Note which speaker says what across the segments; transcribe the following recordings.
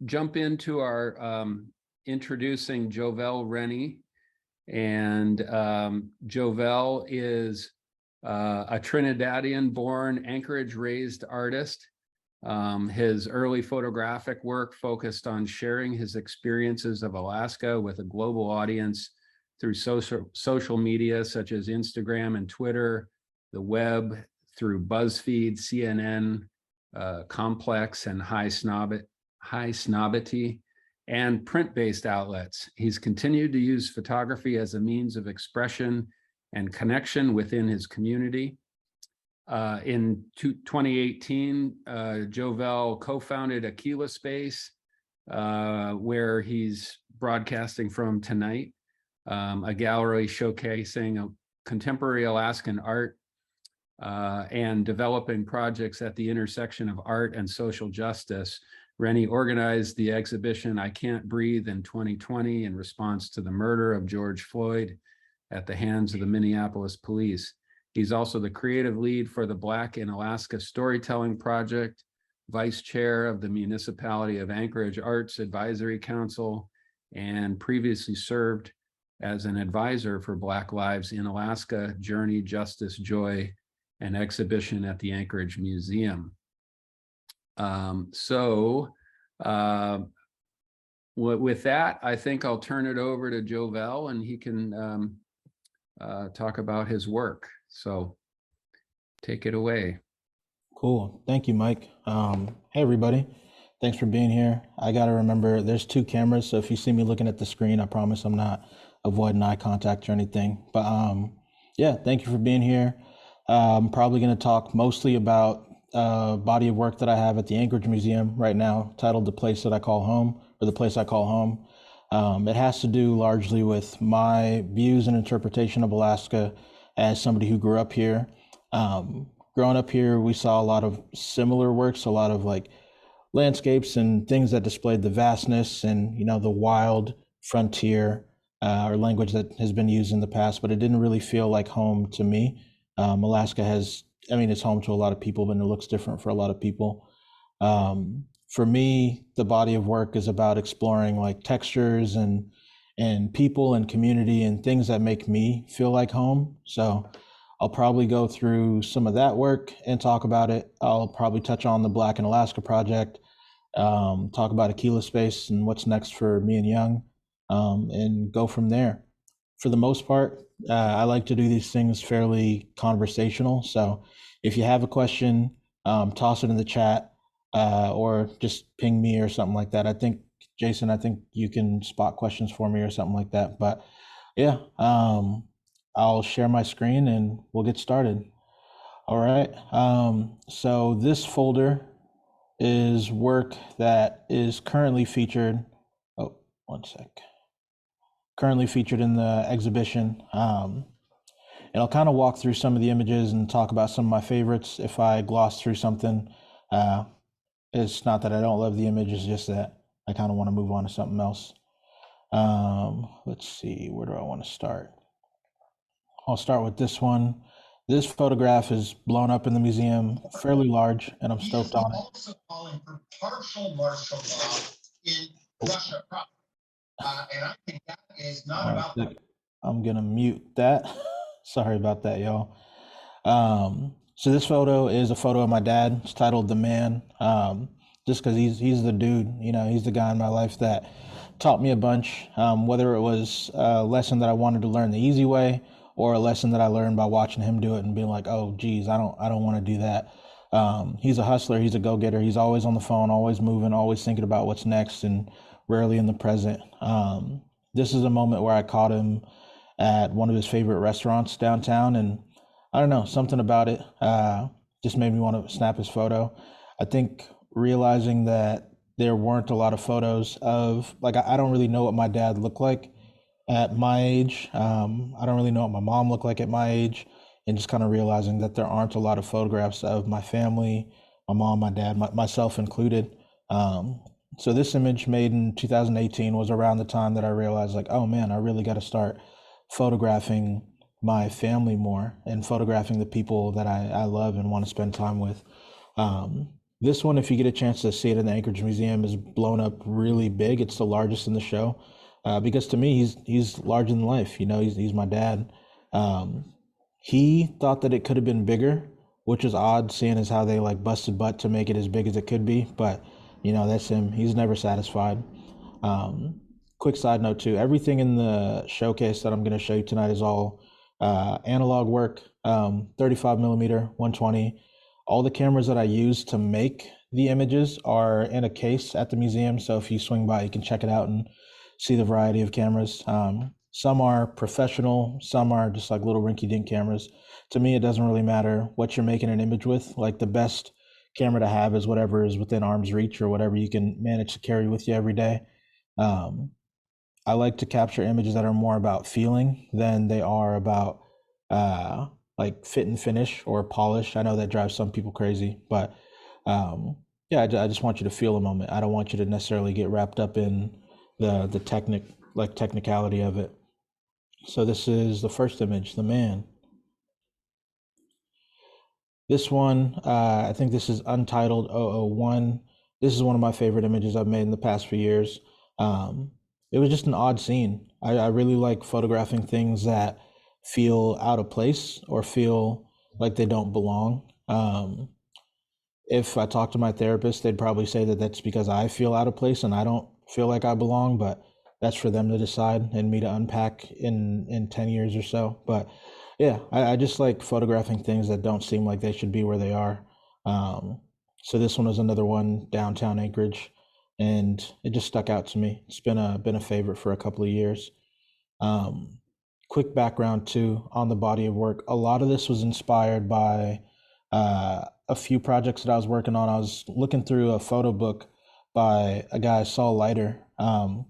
Speaker 1: Jump into our introducing Jovell Rennie. And Jovell is a Trinidadian-born, Anchorage-raised artist. His early photographic work focused on sharing his experiences of Alaska with a global audience through social media such as Instagram and Twitter, the web, through BuzzFeed, CNN, Complex, and High Snobbity, and print-based outlets. He's continued to use photography as a means of expression and connection within his community. In 2018, Jovell co-founded Akela Space, where he's broadcasting from tonight, a gallery showcasing contemporary Alaskan art and developing projects at the intersection of art and social justice. Rennie organized the exhibition I Can't Breathe in 2020 in response to the murder of George Floyd at the hands of the Minneapolis police. He's also the creative lead for the Black in Alaska Storytelling Project, vice chair of the Municipality of Anchorage Arts Advisory Council, and previously served as an advisor for Black Lives in Alaska, Journey, Justice, Joy, an exhibition at the Anchorage Museum. With that, I think I'll turn it over to Jovell and he can talk about his work. So take it away.
Speaker 2: Cool. Thank you, Mike. Hey, everybody. Thanks for being here. I got to remember there's 2 cameras. So if you see me looking at the screen, I promise I'm not avoiding eye contact or anything. But yeah, thank you for being here. I'm probably going to talk mostly about a body of work that I have at the Anchorage Museum right now, titled The Place That I Call Home, or The Place I Call Home. It has to do largely with my views and interpretation of Alaska as somebody who grew up here. Growing up here, we saw a lot of similar works, a lot of like landscapes and things that displayed the vastness and, you know, the wild frontier, or language that has been used in the past, but it didn't really feel like home to me. Alaska has, I mean, it's home to a lot of people, but it looks different for a lot of people. For me, the body of work is about exploring like textures and people and community and things that make me feel like home. So I'll probably go through some of that work and talk about it. I'll probably touch on the Black in Alaska project, talk about Akela Space and what's next for me and Young, and go from there. For the most part, I like to do these things fairly conversational. So if you have a question, toss it in the chat, or just ping me or something like that. I think, Jason, I think you can spot questions for me or something like that. But yeah, I'll share my screen and we'll get started. All right. So this folder is work that is currently featured. Oh, one sec. Currently featured in the exhibition. And I'll kind of walk through some of the images and talk about some of my favorites. If I gloss through something, it's not that I don't love the image, it's just that I kind of want to move on to something else. Let's see, where do I want to start? I'll start with this one. This photograph is blown up in the museum, fairly large, and I'm stoked on it.
Speaker 3: Also calling for partial martial law in Russia. And I think that is not about that.
Speaker 2: I'm gonna mute that. Sorry about that, y'all. So this photo is a photo of my dad. It's titled The Man, just because he's the dude, you know, he's the guy in my life that taught me a bunch, whether it was a lesson that I wanted to learn the easy way or a lesson that I learned by watching him do it and being like, oh, geez, I don't want to do that. He's a hustler. He's a go-getter. He's always on the phone, always moving, always thinking about what's next and rarely in the present. This is a moment where I caught him at one of his favorite restaurants downtown, and I don't know, something about it just made me want to snap his photo. I think realizing that there weren't a lot of photos of, like, I don't really know what my dad looked like at my age. I don't really know what my mom looked like at my age, and just kind of realizing that there aren't a lot of photographs of my family, my mom, my dad, myself included. So this image, made in 2018, was around the time that I realized, like, oh man, I really got to start photographing my family more and photographing the people that I love and want to spend time with. This one, if you get a chance to see it in the Anchorage Museum, is blown up really big. It's the largest in the show, because to me, he's larger than life. You know, he's my dad. Um, he thought that it could have been bigger, which is odd, seeing as how they like busted butt to make it as big as it could be. But you know, that's him. He's never satisfied. Quick side note too: everything in the showcase that I'm going to show you tonight is all analog work, 35 millimeter, 120. All the cameras that I use to make the images are in a case at the museum. So if you swing by, you can check it out and see the variety of cameras. Some are professional, some are just like little rinky-dink cameras. To me, it doesn't really matter what you're making an image with. Like the best camera to have is whatever is within arm's reach or whatever you can manage to carry with you every day. I like to capture images that are more about feeling than they are about like fit and finish or polish. I know that drives some people crazy, but yeah, I just want you to feel a moment. I don't want you to necessarily get wrapped up in the technicality of it. So this is the first image, the man. This one, I think this is Untitled 001. This is one of my favorite images I've made in the past few years. It was just an odd scene. I really like photographing things that feel out of place or feel like they don't belong. If I talk to my therapist, they'd probably say that that's because I feel out of place and I don't feel like I belong, but that's for them to decide and me to unpack in 10 years or so. But yeah, I just like photographing things that don't seem like they should be where they are. So this one was another one, downtown Anchorage, and it just stuck out to me. It's been a favorite for a couple of years. Quick background too on the body of work. A lot of this was inspired by a few projects that I was working on. I was looking through a photo book by a guy, Saul Leiter, a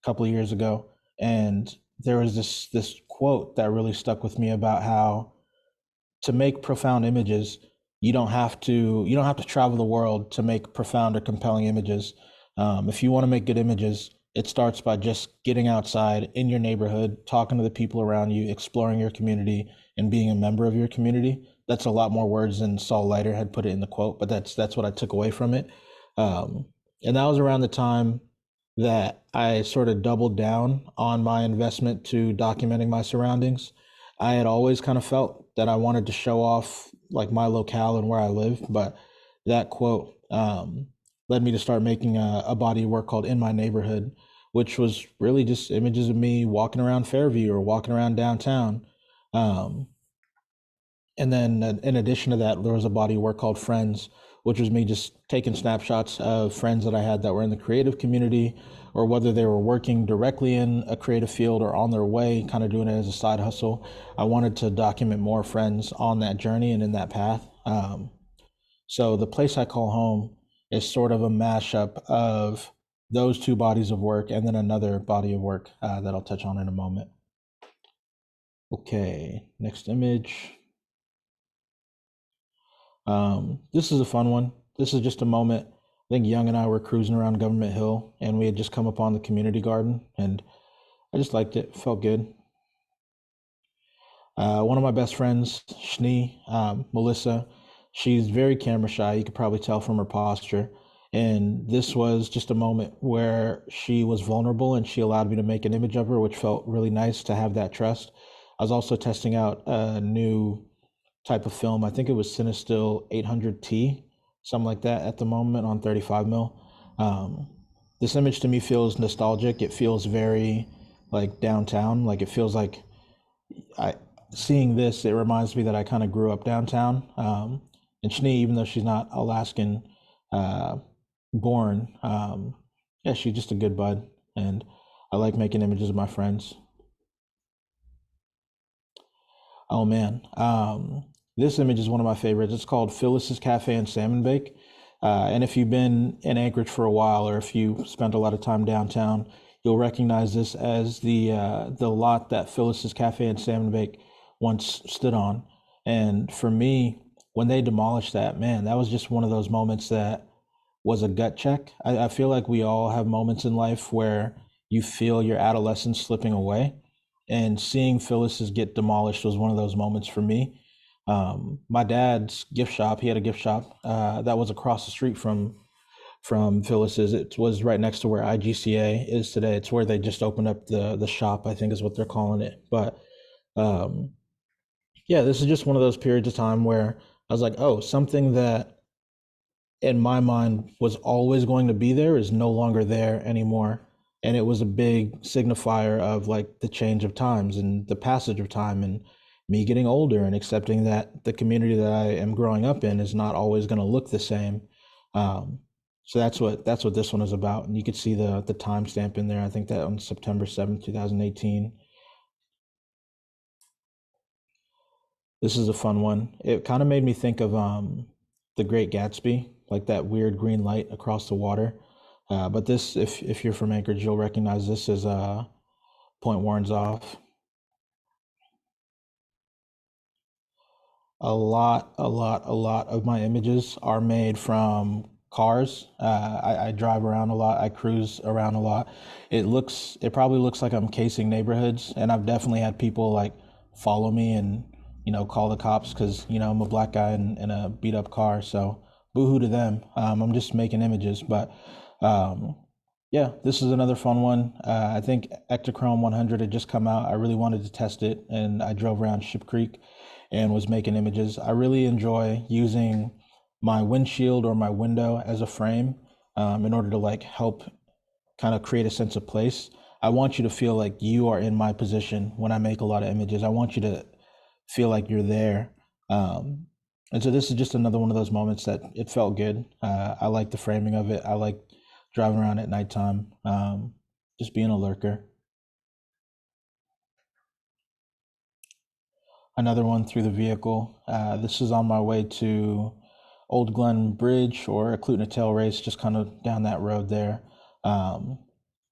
Speaker 2: couple of years ago, and there was this quote that really stuck with me about how to make profound images, you don't have to travel the world to make profound or compelling images. If you want to make good images, it starts by just getting outside in your neighborhood, talking to the people around you, exploring your community, and being a member of your community. That's a lot more words than Saul Leiter had put it in the quote, but that's what I took away from it. And that was around the time that I sort of doubled down on my investment to documenting my surroundings. I had always kind of felt that I wanted to show off like my locale and where I live, but that quote led me to start making a body of work called In My Neighborhood, which was really just images of me walking around Fairview or walking around downtown. And then in addition to that, there was a body of work called Friends, which was me just taking snapshots of friends that I had that were in the creative community, or whether they were working directly in a creative field or on their way, kind of doing it as a side hustle. I wanted to document more friends on that journey and in that path. So the place I call home is sort of a mashup of those two bodies of work and then another body of work that I'll touch on in a moment. Okay, next image. This is a fun one. This is just a moment. I think Young and I were cruising around Government Hill and we had just come upon the community garden and I just liked it. Felt good. One of my best friends, Shnee, Melissa, she's very camera shy. You could probably tell from her posture. And this was just a moment where she was vulnerable and she allowed me to make an image of her, which felt really nice to have that trust. I was also testing out a new type of film. I think it was Cinestill 800T, something like that at the moment on 35 mil. This image to me feels nostalgic. It feels very like downtown. Like it feels like seeing this, it reminds me that I kind of grew up downtown. And Shnee, even though she's not Alaskan born, yeah, she's just a good bud. And I like making images of my friends. Oh man, this image is one of my favorites. It's called Phyllis's Cafe and Salmon Bake. And if you've been in Anchorage for a while, or if you spent a lot of time downtown, you'll recognize this as the lot that Phyllis's Cafe and Salmon Bake once stood on. And for me, when they demolished that, man, that was just one of those moments that was a gut check. I feel like we all have moments in life where you feel your adolescence slipping away. And seeing Phyllis's get demolished was one of those moments for me. My dad's gift shop, he had a gift shop that was across the street from Phyllis's. It was right next to where IGCA is today. It's where they just opened up the shop, I think is what they're calling it. But um, yeah, this is just one of those periods of time where I was like, oh, something that in my mind was always going to be there is no longer there anymore. And it was a big signifier of like the change of times and the passage of time and me getting older and accepting that the community that I am growing up in is not always going to look the same. Um, so that's what this one is about. And you could see the timestamp in there. I think that on September 7th, 2018. This is a fun one. It kind of made me think of The Great Gatsby, like that weird green light across the water. But this, if you're from Anchorage, you'll recognize this as Point Warren's Off. A lot of my images are made from cars. I drive around a lot. I cruise around a lot. It probably looks like I'm casing neighborhoods, and I've definitely had people like follow me and call the cops because I'm a black guy in a beat up car. So boohoo to them. I'm just making images, but um, yeah, this is another fun one. I think Ektachrome 100 had just come out. I really wanted to test it, and I drove around Ship Creek and was making images. I really enjoy using my windshield or my window as a frame in order to like help kind of create a sense of place. I want you to feel like you are in my position when I make a lot of images. I want you to feel like you're there. And so this is just another one of those moments that it felt good. I like the framing of it. I like driving around at nighttime, just being a lurker. Another one through the vehicle. This is on my way to Old Glen Bridge or a Clutha Tail Race, just kind of down that road there.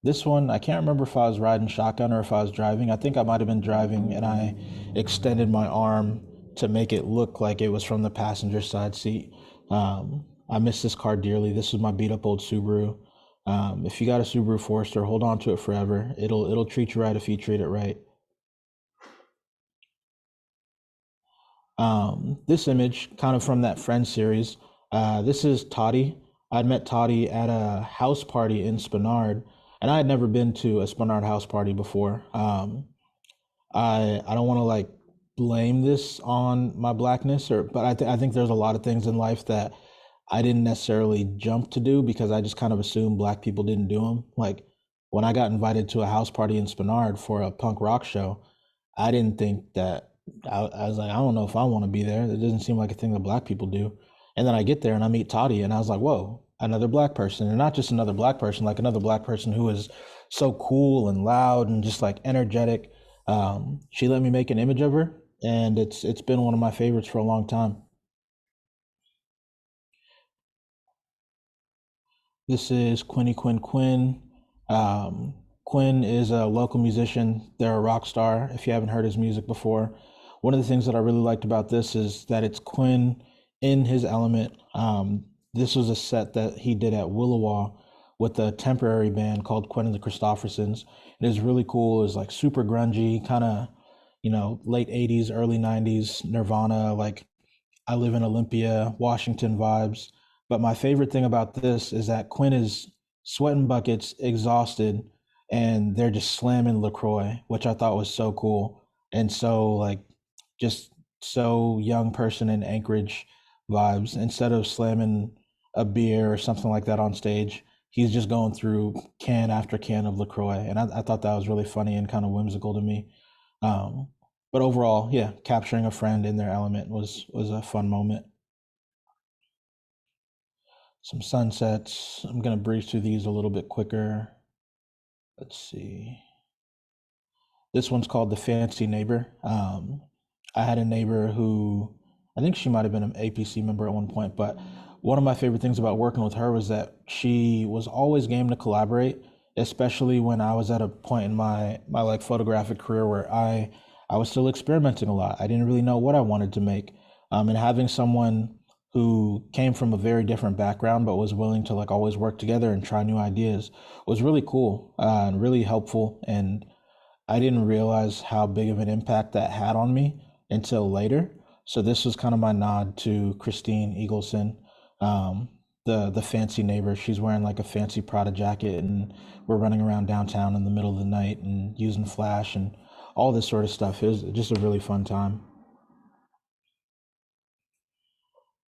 Speaker 2: This one, I can't remember if I was riding shotgun or if I was driving. I think I might have been driving, and I extended my arm to make it look like it was from the passenger side seat. I miss this car dearly. This is my beat up old Subaru. If you got a Subaru Forester, hold on to it forever. It'll treat you right if you treat it right. This image, kind of from that Friends series, this is Toddy. I'd met Toddy at a house party in Spenard, and I had never been to a Spenard house party before. I don't want to like blame this on my blackness, but I think there's a lot of things in life that I didn't necessarily jump to do because I just kind of assumed black people didn't do them. Like when I got invited to a house party in Spenard for a punk rock show, I didn't think that I was like, I don't know if I want to be there. It doesn't seem like a thing that black people do. And then I get there and I meet Toddy and I was like, whoa, another black person. And not just another black person, like another black person who is so cool and loud and just like energetic. She let me make an image of her, and it's been one of my favorites for a long time. This is Quinny Quinn Quinn. Quinn is a local musician. They're a rock star. If you haven't heard his music before, one of the things that I really liked about this is that it's Quinn in his element. This was a set that he did at Willowa with a temporary band called Quinn and the Christophersons. It is really cool. It's like super grungy, kind of, late 80s, early 90s Nirvana, like I Live in Olympia, Washington vibes. But my favorite thing about this is that Quinn is sweating buckets, exhausted, and they're just slamming LaCroix, which I thought was so cool. And so, like, just so young person in Anchorage vibes. Instead of slamming a beer or something like that on stage, he's just going through can after can of LaCroix. And I thought that was really funny and kind of whimsical to me. Um, but overall, yeah, capturing a friend in their element was a fun moment. Some sunsets. I'm going to breeze through these a little bit quicker. Let's see. This one's called The Fancy Neighbor. I had a neighbor who, I think she might have been an APC member at one point, but one of my favorite things about working with her was that she was always game to collaborate, especially when I was at a point in my like photographic career where I was still experimenting a lot. I didn't really know what I wanted to make. And having someone who came from a very different background but was willing to like always work together and try new ideas was really cool and really helpful. And I didn't realize how big of an impact that had on me until later. So this was kind of my nod to Christine Eagleson, the fancy neighbor. She's wearing like a fancy Prada jacket, and we're running around downtown in the middle of the night and using flash and all this sort of stuff. It was just a really fun time.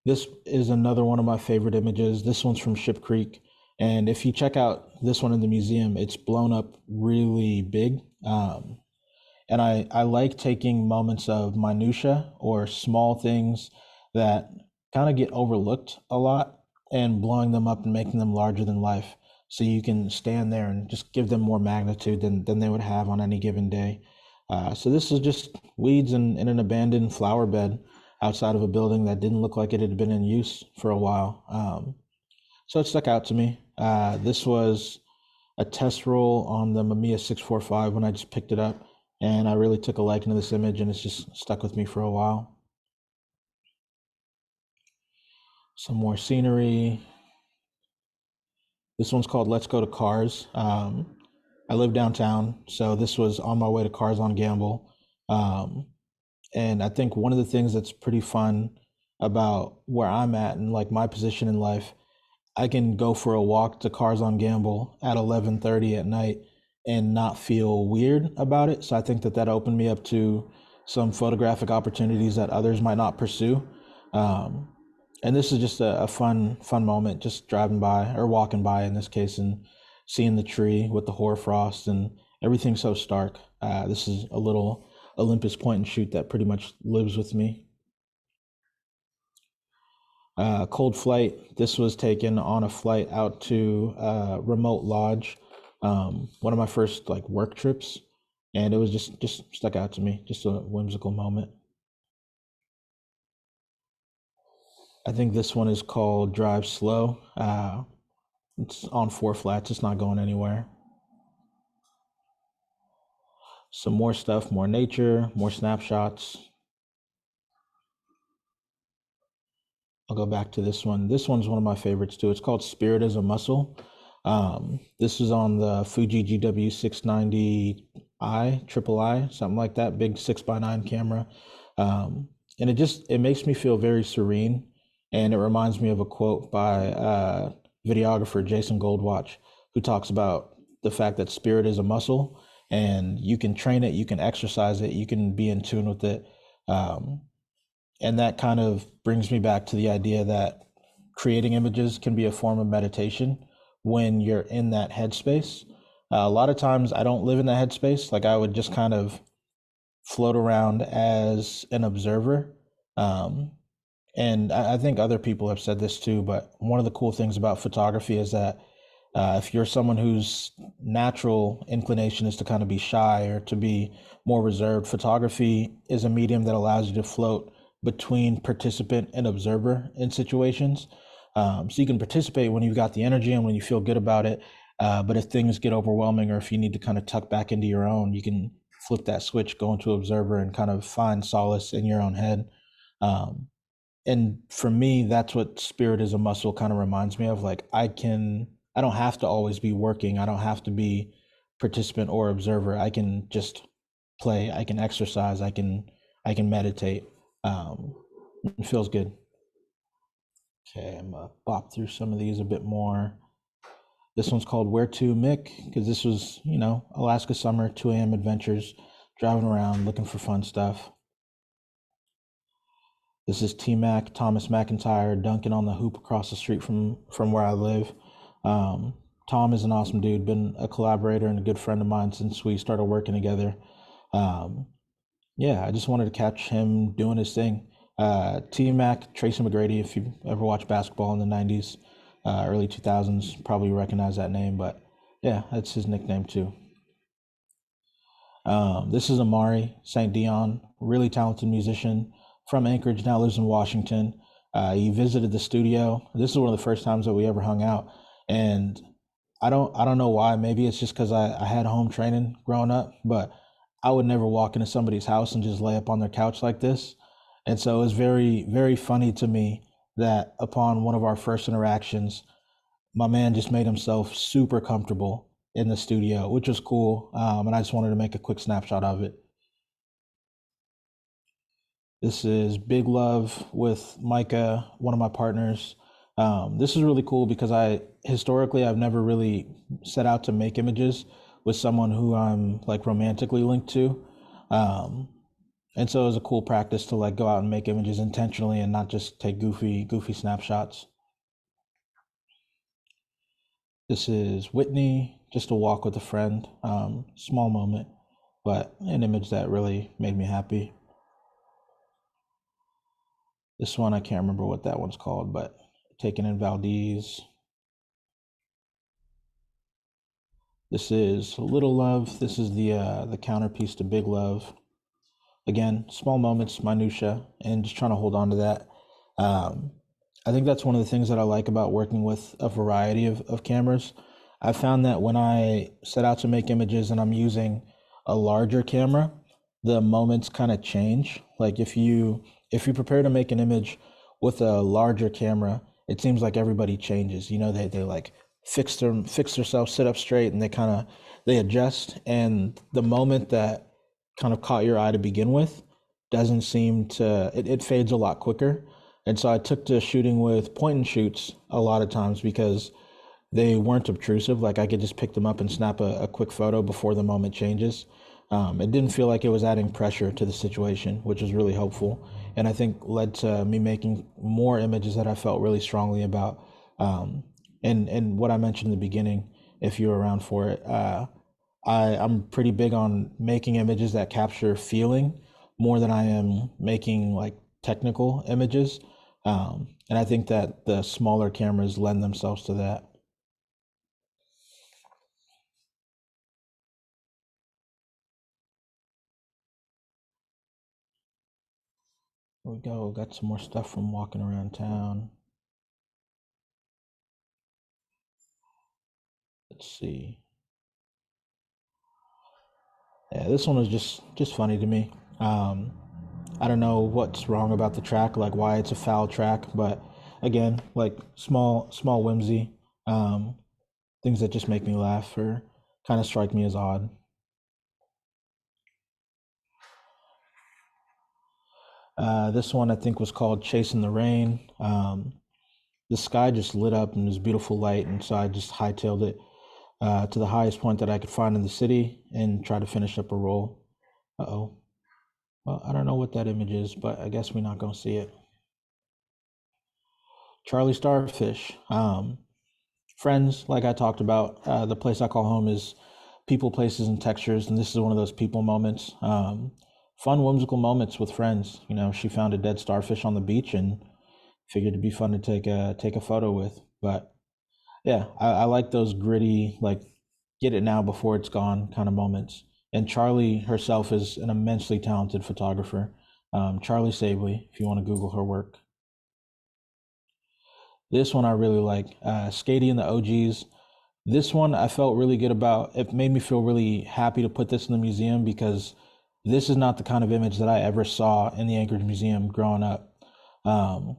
Speaker 2: This is another one of my favorite images. This one's from Ship Creek. And if you check out this one in the museum, it's blown up really big. And I like taking moments of minutia or small things that kind of get overlooked a lot and blowing them up and making them larger than life. So you can stand there and just give them more magnitude than they would have on any given day. So this is just weeds in an abandoned flower bed outside of a building that didn't look like it had been in use for a while. So it stuck out to me. This was a test roll on the Mamiya 645 when I just picked it up, and I really took a liking to this image, and it's just stuck with me for a while. Some more scenery. This one's called Let's Go to Cars. I live downtown, so this was on my way to Cars on Gamble. And I think one of the things that's pretty fun about where I'm at and like my position in life, I can go for a walk to Cars on Gamble at 11:30 at night and not feel weird about it. So I think that opened me up to some photographic opportunities that others might not pursue. And this is just a fun moment, just driving by or walking by in this case and seeing the tree with the hoarfrost and everything so stark. This is a little Olympus point and shoot that pretty much lives with me. Cold Flight. This was taken on a flight out to a remote lodge. One of my first like work trips, and it was just stuck out to me. Just a whimsical moment. I think this one is called Drive Slow. It's on 4 flats. It's not going anywhere. Some more stuff, more nature, more snapshots. I'll go back to this one. This one's one of my favorites too. It's called Spirit as a Muscle. This is on the Fuji GW 690i, triple I, something like that, big 6x9 camera. And it makes me feel very serene. And it reminds me of a quote by videographer Jason Goldwatch, who talks about the fact that spirit is a muscle and you can train it, you can exercise it, you can be in tune with it. And that kind of brings me back to the idea that creating images can be a form of meditation when you're in that headspace. A lot of times I don't live in that headspace. Like I would just kind of float around as an observer. And I think other people have said this too, but one of the cool things about photography is that if you're someone whose natural inclination is to kind of be shy or to be more reserved, photography is a medium that allows you to float between participant and observer in situations. So you can participate when you've got the energy and when you feel good about it. But if things get overwhelming or if you need to kind of tuck back into your own, you can flip that switch, go into observer and kind of find solace in your own head. And for me, that's what Spirit as a Muscle kind of reminds me of. Like I don't have to always be working. I don't have to be participant or observer. I can just play. I can exercise. I can meditate. It feels good. Okay, I'm gonna bop through some of these a bit more. This one's called Where to Mick, because this was, Alaska summer, 2 a.m. adventures, driving around looking for fun stuff. This is T-Mac, Thomas McIntyre, dunking on the hoop across the street from where I live. Tom is an awesome dude, been a collaborator and a good friend of mine since we started working together. I just wanted to catch him doing his thing. T-Mac, Tracy McGrady, if you ever watched basketball in the 90s, early 2000s, probably recognize that name, but yeah, that's his nickname too. This is Amari St. Dion, really talented musician from Anchorage, now lives in Washington. He visited the studio. This is one of the first times that we ever hung out. And I don't know why. Maybe it's just because I had home training growing up, but I would never walk into somebody's house and just lay up on their couch like this. And so it was very, very funny to me that upon one of our first interactions, my man just made himself super comfortable in the studio, which was cool. And I just wanted to make a quick snapshot of it. This is Big Love with Micah, one of my partners. This is really cool because I've never really set out to make images with someone who I'm like romantically linked to. Um, and so it was a cool practice to like go out and make images intentionally and not just take goofy snapshots. This is Whitney, just a walk with a friend. Small moment, but an image that really made me happy. This one, I can't remember what that one's called, but taken in Valdez. This is Little Love. This is the counterpiece to Big Love. Again, small moments, minutia, and just trying to hold on to that. I think that's one of the things that I like about working with a variety of cameras. I found that when I set out to make images and I'm using a larger camera, the moments kind of change. Like if you prepare to make an image with a larger camera, it seems like everybody changes. You know, they like fix themselves, sit up straight, and they adjust. And the moment that kind of caught your eye to begin with doesn't seem to it fades a lot quicker. And so I took to shooting with point and shoots a lot of times because they weren't obtrusive. Like I could just pick them up and snap a quick photo before the moment changes. It didn't feel like it was adding pressure to the situation, which was really helpful. And I think led to me making more images that I felt really strongly about. And what I mentioned in the beginning, if you were around for it, I'm pretty big on making images that capture feeling more than I am making like technical images. And I think that the smaller cameras lend themselves to that. Here we go. Got some more stuff from walking around town. Let's see. Yeah, this one was just funny to me. I don't know what's wrong about the track, like why it's a foul track, but again, like small whimsy, um, things that just make me laugh or kind of strike me as odd. This one I think was called Chasing the Rain. The sky just lit up and it was beautiful light, and so I just hightailed it to the highest point that I could find in the city and try to finish up a roll. Uh-oh. Well, I don't know what that image is, but I guess we're not going to see it. Charlie Starfish. Friends, like I talked about, the place I call home is people, places, and textures, and this is one of those people moments. Fun, whimsical moments with friends. You know, she found a dead starfish on the beach and figured it'd be fun to take a photo with. But yeah, I like those gritty, like get it now before it's gone kind of moments. And Charlie herself is an immensely talented photographer. Charlie Sabley, if you want to Google her work. This one I really like. Skady and the OGs. This one I felt really good about. It made me feel really happy to put this in the museum because this is not the kind of image that I ever saw in the Anchorage Museum growing up. Um,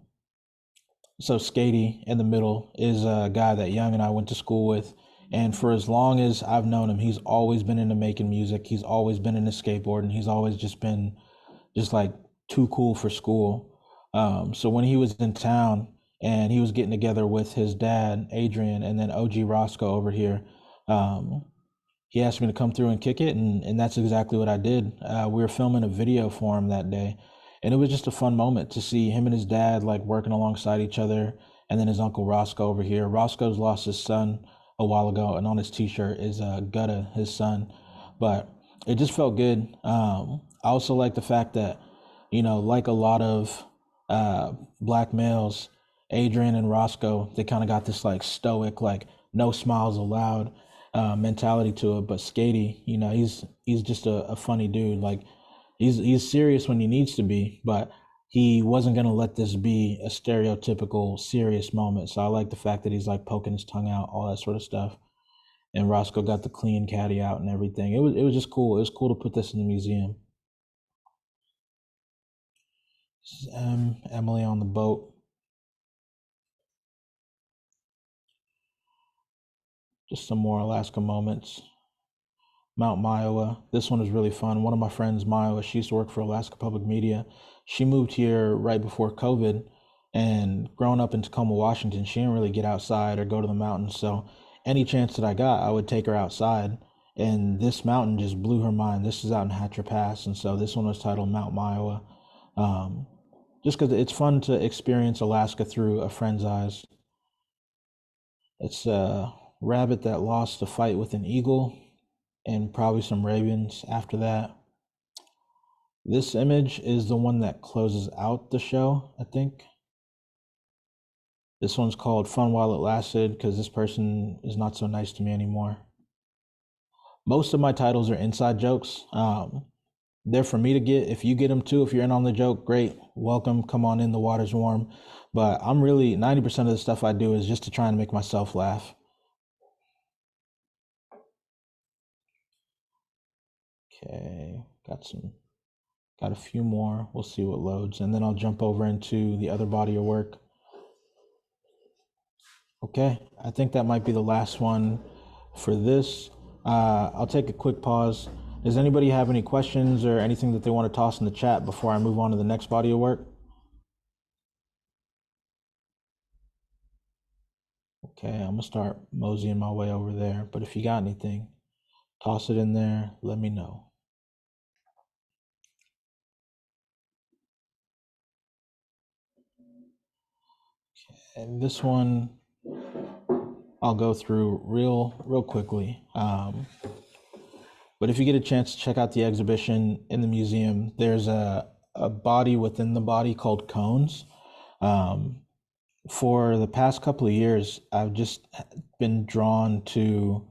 Speaker 2: so Skady in the middle is a guy that Young and I went to school with. And for as long as I've known him, he's always been into making music. He's always been into skateboarding. He's always just been just like too cool for school. So when he was in town and he was getting together with his dad, Adrian, and then OG Roscoe over here, um, he asked me to come through and kick it, and that's exactly what I did. We were filming a video for him that day, and it was just a fun moment to see him and his dad like working alongside each other, and then his uncle Roscoe over here. Roscoe's lost his son a while ago, and on his T-shirt is Gutta, his son. But it just felt good. I also like the fact that, you know, like a lot of black males, Adrian and Roscoe, they kind of got this like stoic, like no smiles allowed mentality to it. But Skady, you know, he's just a funny dude. Like he's serious when he needs to be, but he wasn't gonna let this be a stereotypical serious moment. So I like the fact that he's like poking his tongue out, all that sort of stuff. And Roscoe got the clean caddy out and everything. It was just cool. It was cool to put this in the museum. This is Emily on the boat. Just some more Alaska moments. Mount Miowa. This one is really fun. One of my friends, Miowa, she used to work for Alaska Public Media. She moved here right before COVID, and growing up in Tacoma, Washington, she didn't really get outside or go to the mountains. So any chance that I got, I would take her outside. And this mountain just blew her mind. This is out in Hatcher Pass. And so this one was titled Mount Miowa. Just because it's fun to experience Alaska through a friend's eyes. It's a rabbit that lost a fight with an eagle and probably some ravens after that. This image is the one that closes out the show, I think. This one's called Fun While It Lasted because this person is not so nice to me anymore. Most of my titles are inside jokes. They're for me to get. If you get them too, if you're in on the joke, great. Welcome, come on in, the water's warm. But I'm really, 90% of the stuff I do is just to try and make myself laugh. Okay, got a few more. We'll see what loads. And then I'll jump over into the other body of work. Okay, I think that might be the last one for this. I'll take a quick pause. Does anybody have any questions or anything that they want to toss in the chat before I move on to the next body of work? Okay, I'm gonna start moseying my way over there, but if you got anything, toss it in there, let me know. Okay, and this one, I'll go through real quickly. But if you get a chance to check out the exhibition in the museum, there's a body within the body called cones. For the past couple of years, I've just been drawn to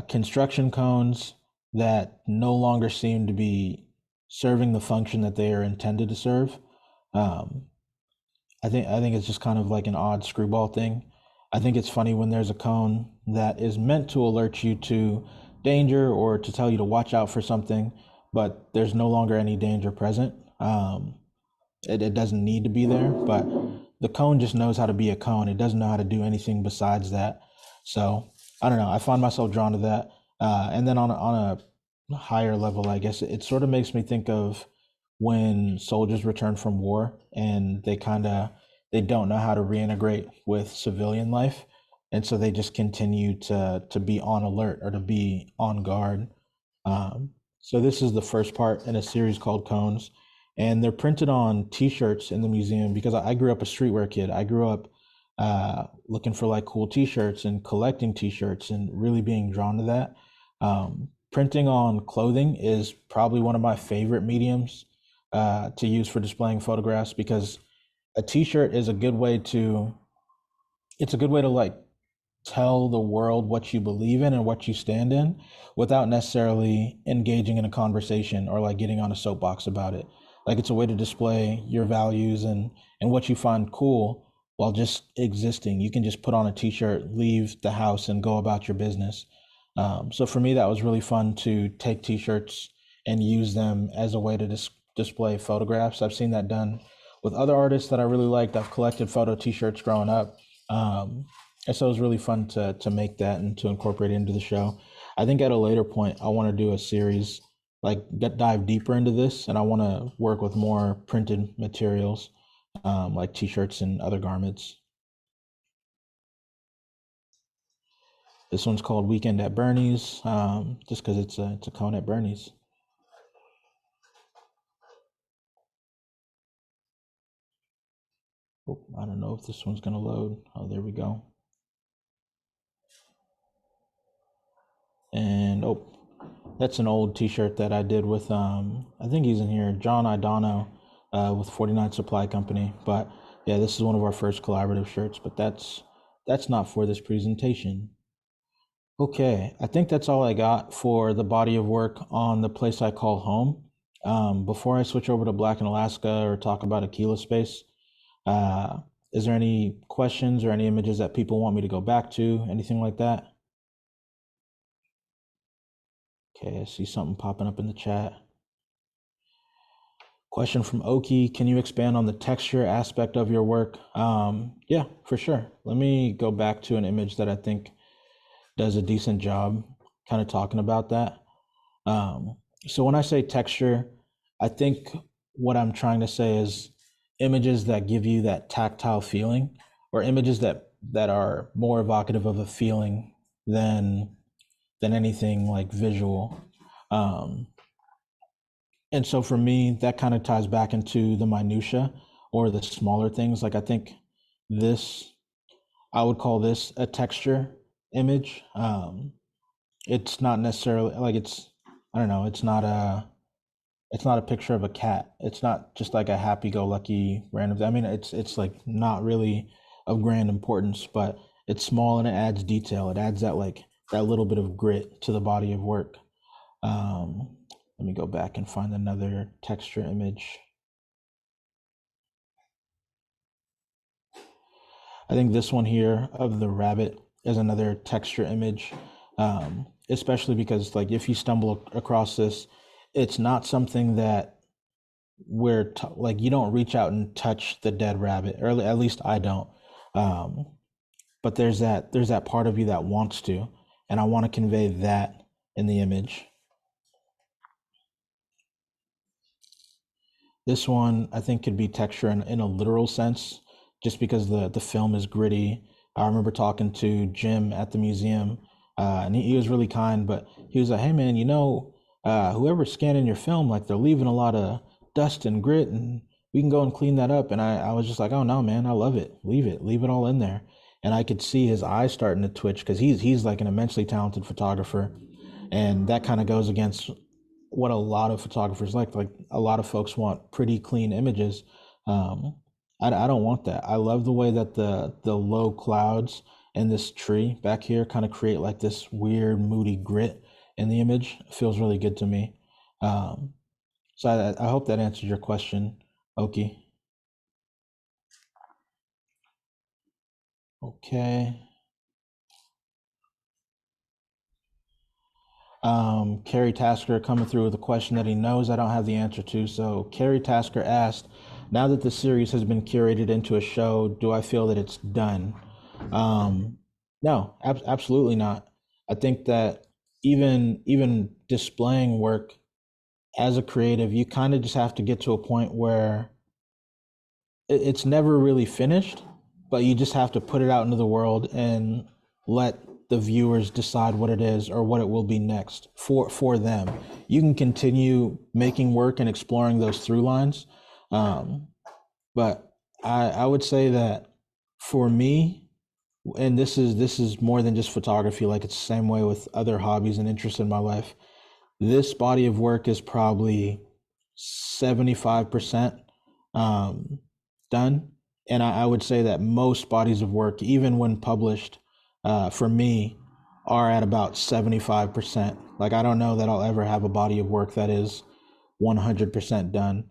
Speaker 2: construction cones that no longer seem to be serving the function that they are intended to serve. I think it's just kind of like an odd screwball thing. I think it's funny when there's a cone that is meant to alert you to danger or to tell you to watch out for something, but there's no longer any danger present. It doesn't need to be there, but the cone just knows how to be a cone. It doesn't know how to do anything besides that. So I don't know. I find myself drawn to that. And then on a higher level, I guess it sort of makes me think of when soldiers return from war and they don't know how to reintegrate with civilian life. And so they just continue to be on alert or to be on guard. So this is the first part in a series called Cones. And they're printed on t-shirts in the museum because I grew up a streetwear kid. I grew up looking for like cool t-shirts and collecting t-shirts and really being drawn to that. Printing on clothing is probably one of my favorite mediums to use for displaying photographs because a t-shirt is a good way to like tell the world what you believe in and what you stand in without necessarily engaging in a conversation or like getting on a soapbox about it. Like it's a way to display your values and what you find cool while just existing. You can just put on a t-shirt, leave the house and go about your business. So for me, that was really fun to take t-shirts and use them as a way to display photographs. I've seen that done with other artists that I really liked. I've collected photo t-shirts growing up. And so it was really fun to make that and to incorporate it into the show. I think at a later point, I want to do a series, like dive deeper into this, and I want to work with more printed materials, like t-shirts and other garments. This one's called Weekend at Bernie's, just because it's a cone at Bernie's. Oh, I don't know if this one's gonna load. Oh, there we go. And oh, that's an old t-shirt that I did with, I think he's in here, John Idano with 49 Supply Company. But yeah, this is one of our first collaborative shirts, but that's not for this presentation. Okay, I think that's all I got for the body of work on the place I call home. Before I switch over to Black in Alaska or talk about Akela Space, is there any questions or any images that people want me to go back to, anything like that? Okay, I see something popping up in the chat. Question from Oki, can you expand on the texture aspect of your work? Yeah, for sure. Let me go back to an image that I think does a decent job. kind of talking about that. So when I say texture, I think what I'm trying to say is images that give you that tactile feeling, or images that are more evocative of a feeling than anything like visual. Um, and so for me, that kind of ties back into the minutia or the smaller things. Like I think this, I would call this a texture image. It's not necessarily like I don't know, it's not a picture of a cat. It's not just like a happy-go-lucky random. I mean, it's like not really of grand importance, but it's small and it adds detail. It adds that little bit of grit to the body of work. Let me go back and find another texture image. I think this one here of the rabbit is another texture image, especially because like if you stumble across this, it's not something that like you don't reach out and touch the dead rabbit, or at least I don't. But there's that part of you that wants to, and I want to convey that in the image. This one I think could be texture in a literal sense, just because the film is gritty. I remember talking to Jim at the museum, and he was really kind, but he was like, "Hey man, whoever's scanning your film, like they're leaving a lot of dust and grit, and we can go and clean that up." And I was just like, "Oh no, man, I love it. Leave it all in there." And I could see his eyes starting to twitch because he's like an immensely talented photographer, and that kind of goes against what a lot of photographers like. Like a lot of folks want pretty clean images. I don't want that. I love the way that the low clouds and this tree back here kind of create like this weird moody grit in the image. It feels really good to me. So I hope that answered your question, Oki. Okay. Kerry Tasker coming through with a question that he knows I don't have the answer to. So Kerry Tasker asked, now that the series has been curated into a show, do I feel that it's done? No, absolutely not. I think that even displaying work as a creative, you kind of just have to get to a point where it's never really finished, but you just have to put it out into the world and let the viewers decide what it is or what it will be next for them. You can continue making work and exploring those through lines, but I would say that for me, and this is more than just photography, like it's the same way with other hobbies and interests in my life. This body of work is probably 75% done. And I would say that most bodies of work, even when published, for me, are at about 75%. Like I don't know that I'll ever have a body of work that is 100% done.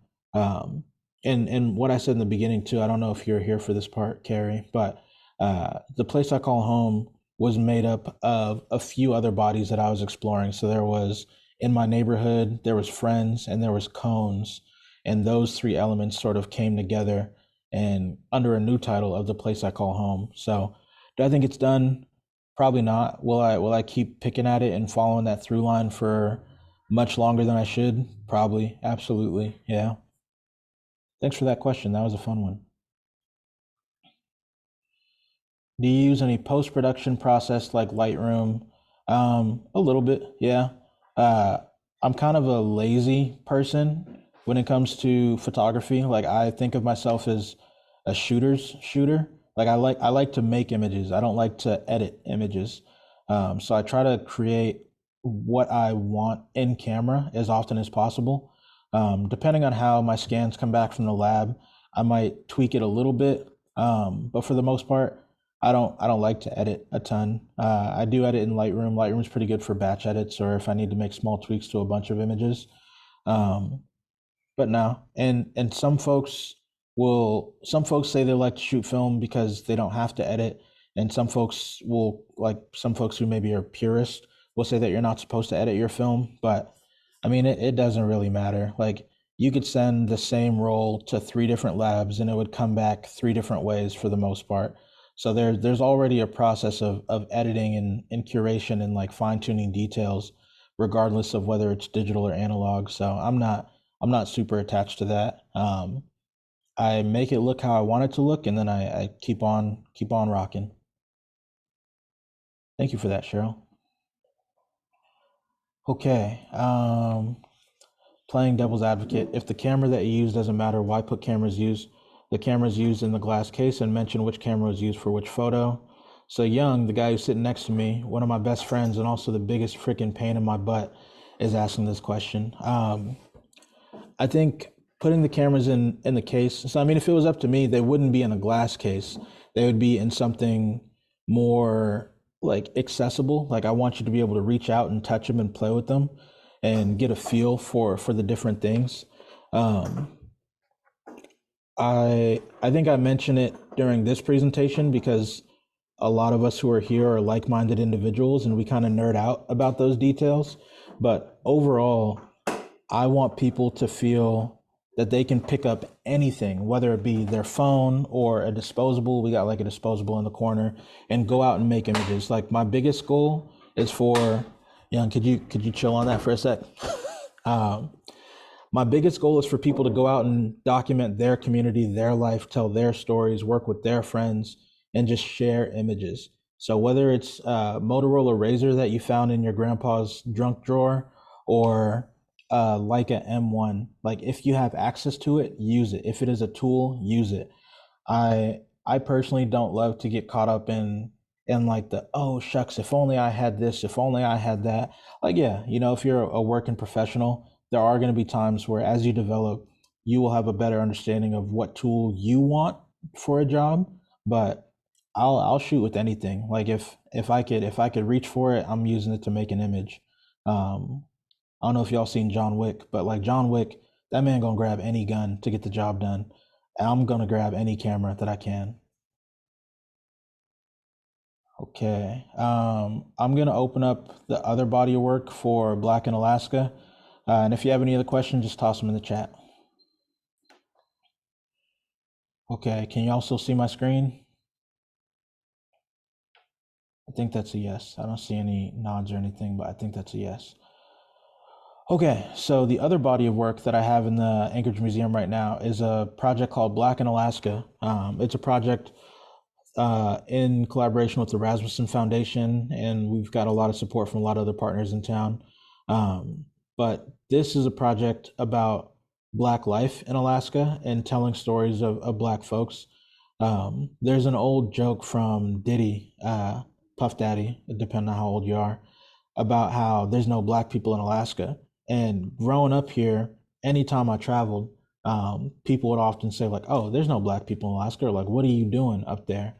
Speaker 2: And what I said in the beginning too, I don't know if you're here for this part, Carrie, but the place I call home was made up of a few other bodies that I was exploring. So there was, in my neighborhood, there was friends and there was cones, and those three elements sort of came together and under a new title of the place I call home. So do I think it's done? Probably not. Will I keep picking at it and following that through line for much longer than I should? Probably. Absolutely. Yeah. Thanks for that question. That was a fun one. Do you use any post-production process like Lightroom? A little bit, yeah. I'm kind of a lazy person when it comes to photography. Like I think of myself as a shooter. Like I like to make images. I don't like to edit images. So I try to create what I want in camera as often as possible. Depending on how my scans come back from the lab, I might tweak it a little bit. But for the most part, I don't like to edit a ton. I do edit in Lightroom. Lightroom's pretty good for batch edits or if I need to make small tweaks to a bunch of images. But no, and some folks say they like to shoot film because they don't have to edit, and some folks who maybe are purists will say that you're not supposed to edit your film. But I mean, it doesn't really matter. Like you could send the same roll to 3 different labs and it would come back 3 different ways for the most part. So there's already a process of editing and curation and like fine tuning details, regardless of whether it's digital or analog. So I'm not super attached to that. I make it look how I want it to look, and then I keep on rocking. Thank you for that, Cheryl. Okay. Playing devil's advocate. If the camera that you use doesn't matter, why put the cameras used in the glass case and mention which camera was used for which photo? So Young, the guy who's sitting next to me, one of my best friends and also the biggest freaking pain in my butt, is asking this question. I think putting the cameras in the case. So I mean, if it was up to me, they wouldn't be in a glass case. They would be in something more like accessible. Like I want you to be able to reach out and touch them and play with them and get a feel for the different things. I think I mentioned it during this presentation because a lot of us who are here are like-minded individuals and we kind of nerd out about those details. But overall, I want people to feel that they can pick up anything, whether it be their phone or a disposable. We got like a disposable in the corner, and go out and make images. Like my biggest goal is for, Young, could you chill on that for a sec? My biggest goal is for people to go out and document their community, their life, tell their stories, work with their friends, and just share images. So whether it's a Motorola Razr that you found in your grandpa's junk drawer or like a M1, like if you have access to it, use it. If it is a tool, use it. I personally don't love to get caught up in like the, oh shucks, if only I had this, if only I had that. Like, yeah, if you're a working professional, there are going to be times where as you develop, you will have a better understanding of what tool you want for a job. But I'll shoot with anything. Like if I could reach for it, I'm using it to make an image. I don't know if y'all seen John Wick, but like John Wick, that man gonna grab any gun to get the job done. And I'm gonna grab any camera that I can. Okay, I'm gonna open up the other body of work for Black in Alaska. And if you have any other questions, just toss them in the chat. Okay, can you also see my screen? I think that's a yes. I don't see any nods or anything, but I think that's a yes. Okay, so the other body of work that I have in the Anchorage Museum right now is a project called Black in Alaska. It's a project in collaboration with the Rasmussen Foundation, and we've got a lot of support from a lot of other partners in town. But this is a project about Black life in Alaska and telling stories of Black folks. There's an old joke from Diddy, Puff Daddy, depending on how old you are, about how there's no Black people in Alaska. And growing up here, anytime I traveled, people would often say like, oh, there's no Black people in Alaska, or like, what are you doing up there?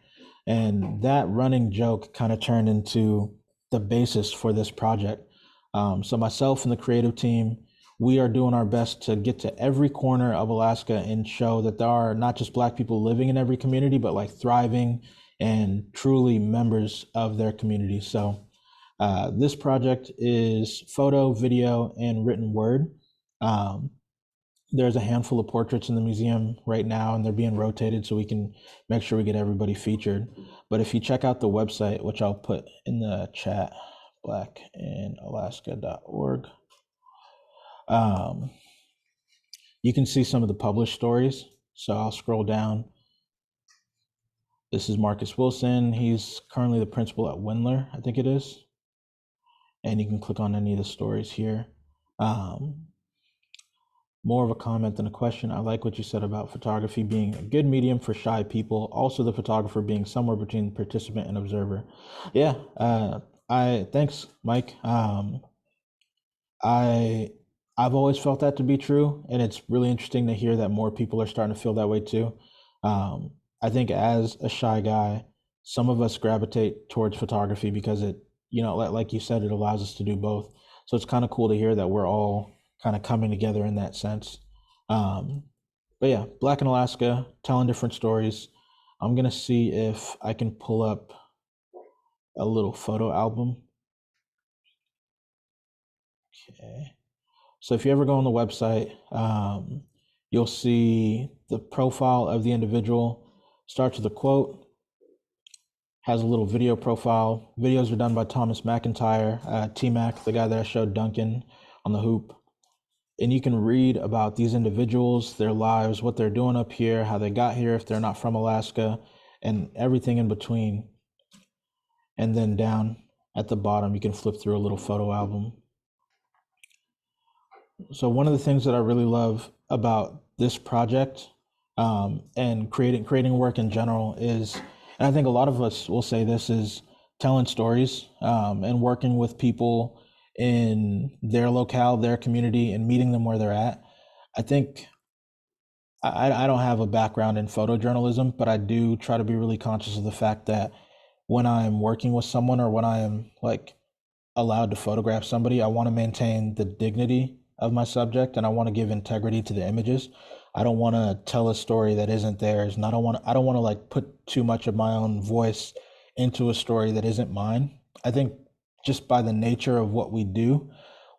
Speaker 2: And that running joke kind of turned into the basis for this project. So myself and the creative team, we are doing our best to get to every corner of Alaska and show that there are not just Black people living in every community, but like thriving and truly members of their community. So this project is photo, video, and written word. There's a handful of portraits in the museum right now, and they're being rotated so we can make sure we get everybody featured. But if you check out the website, which I'll put in the chat, blackinalaska.org, you can see some of the published stories. So I'll scroll down. This is Marcus Wilson. He's currently the principal at Windler, I think it is. And you can click on any of the stories here. More of a comment than a question. I like what you said about photography being a good medium for shy people. Also, the photographer being somewhere between participant and observer. Yeah, thanks, Mike. I've always felt that to be true, and it's really interesting to hear that more people are starting to feel that way too. I think as a shy guy, some of us gravitate towards photography because it, like you said, it allows us to do both. So it's kind of cool to hear that we're all kind of coming together in that sense. But yeah, Black in Alaska, telling different stories. I'm gonna see if I can pull up a little photo album. Okay. So if you ever go on the website, you'll see the profile of the individual starts with a quote, has a little video profile. Videos are done by Thomas McIntyre, T-Mac, the guy that I showed Duncan on the hoop. And you can read about these individuals, their lives, what they're doing up here, how they got here if they're not from Alaska, and everything in between. And then down at the bottom, you can flip through a little photo album. So one of the things that I really love about this project and creating work in general is, and I think a lot of us will say this, is telling stories and working with people in their locale, their community, and meeting them where they're at. I think I don't have a background in photojournalism, but I do try to be really conscious of the fact that when I'm working with someone or when I am like allowed to photograph somebody, I want to maintain the dignity of my subject and I want to give integrity to the images. I don't want to tell a story that isn't theirs, and I don't want to like put too much of my own voice into a story that isn't mine. I think just by the nature of what we do,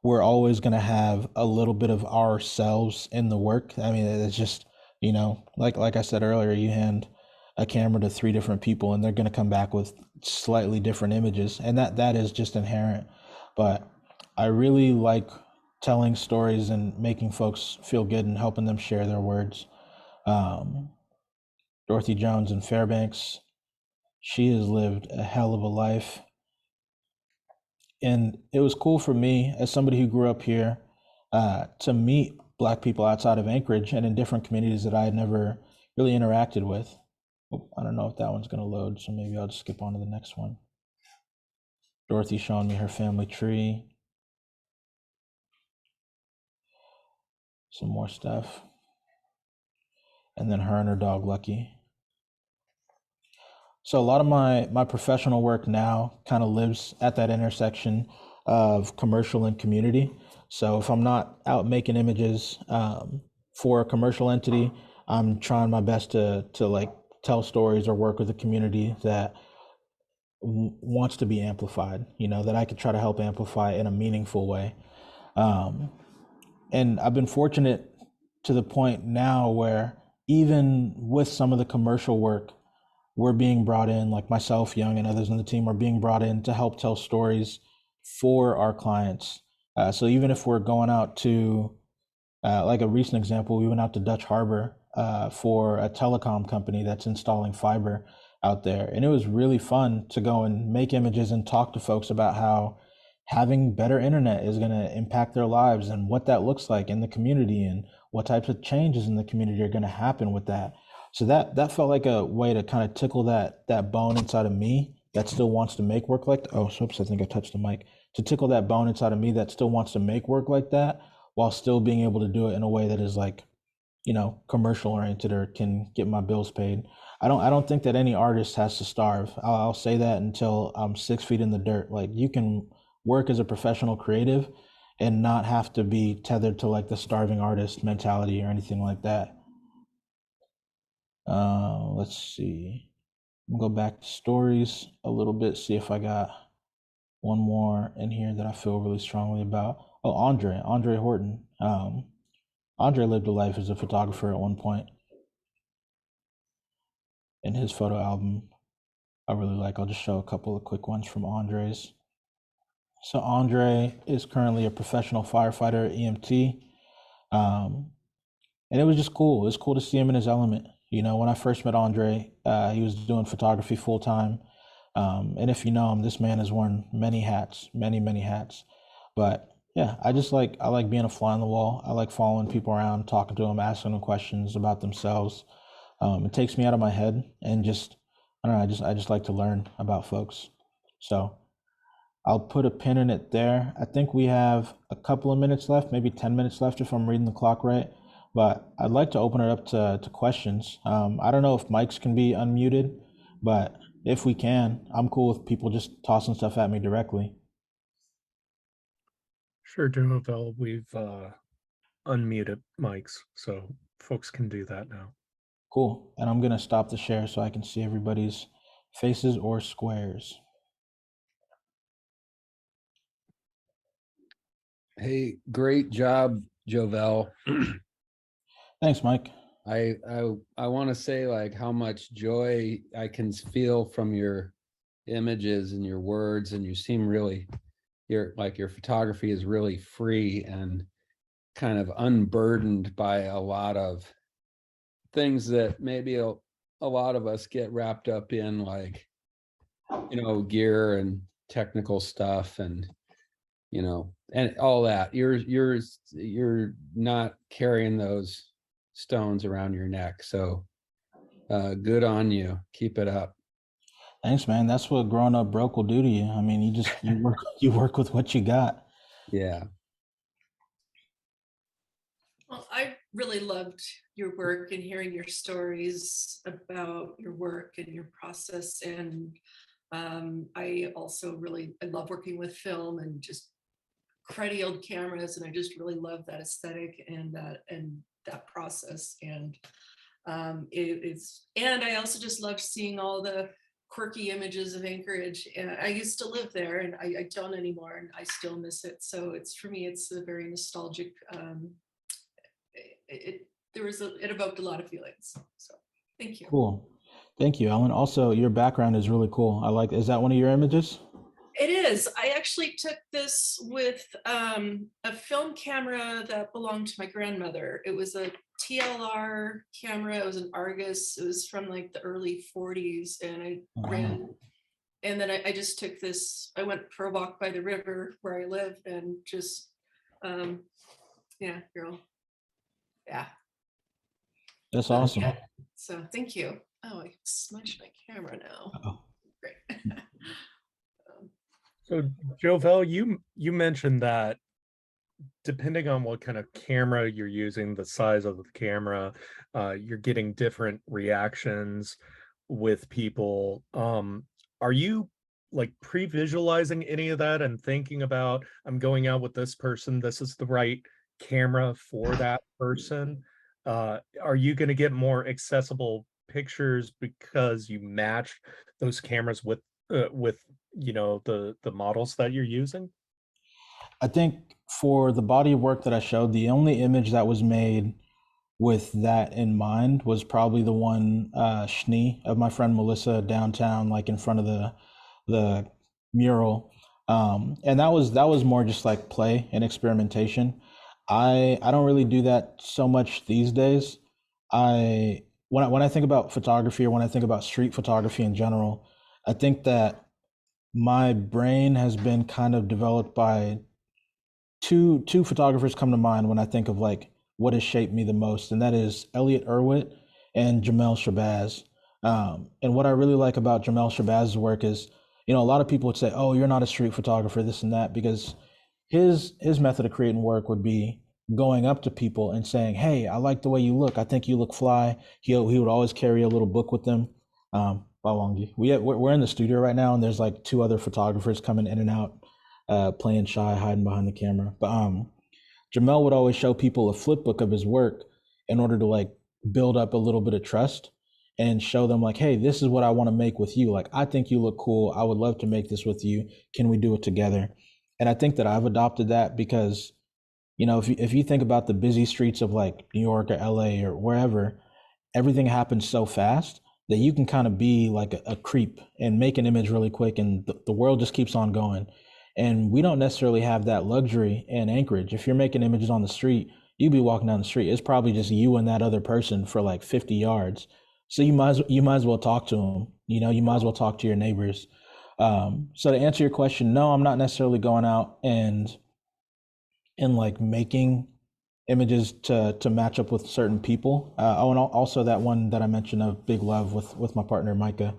Speaker 2: we're always going to have a little bit of ourselves in the work. I mean, it's just, you know, like I said earlier, you hand a camera to 3 different people and they're going to come back with slightly different images, and that is just inherent. But I really like telling stories and making folks feel good and helping them share their words. Dorothy Jones in Fairbanks, she has lived a hell of a life. And it was cool for me as somebody who grew up here to meet Black people outside of Anchorage and in different communities that I had never really interacted with. Oh, I don't know if that one's going to load, so maybe I'll just skip on to the next one. Dorothy showing me her family tree. Some more stuff. And then her and her dog, Lucky. So a lot of my professional work now kind of lives at that intersection of commercial and community. So if I'm not out making images for a commercial entity, I'm trying my best to like tell stories or work with a community that wants to be amplified, you know, that I could try to help amplify in a meaningful way. And I've been fortunate to the point now where even with some of the commercial work, we're being brought in, like myself, Young, and others on the team are being brought in to help tell stories for our clients. So even if we're going out to, like a recent example, we went out to Dutch Harbor for a telecom company that's installing fiber out there. And it was really fun to go and make images and talk to folks about how having better internet is going to impact their lives and what that looks like in the community and what types of changes in the community are going to happen with that. So that felt like a way to kind of tickle that bone inside of me that still wants to make work like that. Oh, oops, I think I touched the mic. To tickle that bone inside of me that still wants to make work like that while still being able to do it in a way that is like, you know, commercial oriented or can get my bills paid. I don't think that any artist has to starve. I'll say that until I'm 6 feet in the dirt. Like, you can work as a professional creative and not have to be tethered to like the starving artist mentality or anything like that. Let's see. I'll go back to stories a little bit, see if I got one more in here that I feel really strongly about. Oh, Andre Horton. Andre lived a life as a photographer at one point. In his photo album, I really like. I'll just show a couple of quick ones from Andre's. So Andre is currently a professional firefighter, EMT. And it was just cool. It was cool to see him in his element. You know, when I first met Andre, he was doing photography full time. And if you know him, this man has worn many hats, many hats. But yeah, I like being a fly on the wall. I like following people around, talking to them, asking them questions about themselves. It takes me out of my head and just, I don't know, I just like to learn about folks. So I'll put a pin in it there. I think we have a couple of minutes left, maybe 10 minutes left if I'm reading the clock right. But I'd like to open it up to questions. I don't know if mics can be unmuted, but if we can, I'm cool with people just tossing stuff at me directly.
Speaker 4: Sure, Jovell, we've unmuted mics, so folks can do that now.
Speaker 2: Cool. And I'm going to stop the share so I can see everybody's faces or squares.
Speaker 1: Hey, great job, Jovell.
Speaker 2: Thanks, Mike.
Speaker 1: I want to say like how much joy I can feel from your images and your words, and you seem really, your photography is really free and kind of unburdened by a lot of things that maybe a lot of us get wrapped up in, like, gear and technical stuff, and and all that. You're not carrying those stones around your neck. So good on you. Keep it up.
Speaker 2: Thanks, man. That's what growing up broke will do to you. I mean, you work with what you got.
Speaker 1: Yeah.
Speaker 5: Well, I really loved your work and hearing your stories about your work and your process. And I also I love working with film and just cruddy old cameras. And I just really love that aesthetic and that process. And and I also just love seeing all the quirky images of Anchorage. And I used to live there, and I don't anymore, and I still miss it. So for me, it's a very nostalgic. It evoked a lot of feelings. So thank you.
Speaker 2: Cool. Thank you, Ellen. Also, your background is really cool. Is that one of your images?
Speaker 5: It is. I actually took this with a film camera that belonged to my grandmother. It was a TLR camera. It was an Argus. It was from like the early 40s. And and then I just took this. I went for a walk by the river where I live, and just, yeah.
Speaker 2: That's awesome.
Speaker 5: Yeah. So thank you. Oh, I smudged my camera now.
Speaker 2: Uh-oh.
Speaker 5: Great.
Speaker 4: So Jovell, you mentioned that depending on what kind of camera you're using, the size of the camera, you're getting different reactions with people. Are you like pre-visualizing any of that and thinking about, I'm going out with this person, this is the right camera for that person? Are you going to get more accessible pictures because you match those cameras with the models that you're using?
Speaker 2: I think for the body of work that I showed, the only image that was made with that in mind was probably the one Schnee of my friend Melissa downtown, like in front of the mural, and that was more just like play and experimentation. I don't really do that so much these days. When I think about photography, or when I think about street photography in general, I think that my brain has been kind of developed by two photographers come to mind when I think of like what has shaped me the most, and that is Elliot Erwitt and Jovell Shabazz. And what I really like about Jovell Shabazz's work is, a lot of people would say, "Oh, you're not a street photographer, this and that," because his method of creating work would be going up to people and saying, "Hey, I like the way you look. I think you look fly." He would always carry a little book with him. We're in the studio right now, and there's like two other photographers coming in and out, playing shy, hiding behind the camera. But Jovell would always show people a flip book of his work in order to like build up a little bit of trust and show them like, "Hey, this is what I want to make with you. Like, I think you look cool. I would love to make this with you. Can we do it together?" And I think that I've adopted that because, if you think about the busy streets of like New York or LA or wherever, everything happens so fast that you can kind of be like a creep and make an image really quick, and the world just keeps on going. And we don't necessarily have that luxury in Anchorage. If you're making images on the street, you'd be walking down the street. It's probably just you and that other person for like 50 yards. So you might as well talk to them. You might as well talk to your neighbors. So to answer your question, no, I'm not necessarily going out and like making images to match up with certain people. And also that one that I mentioned of Big Love with my partner Micah.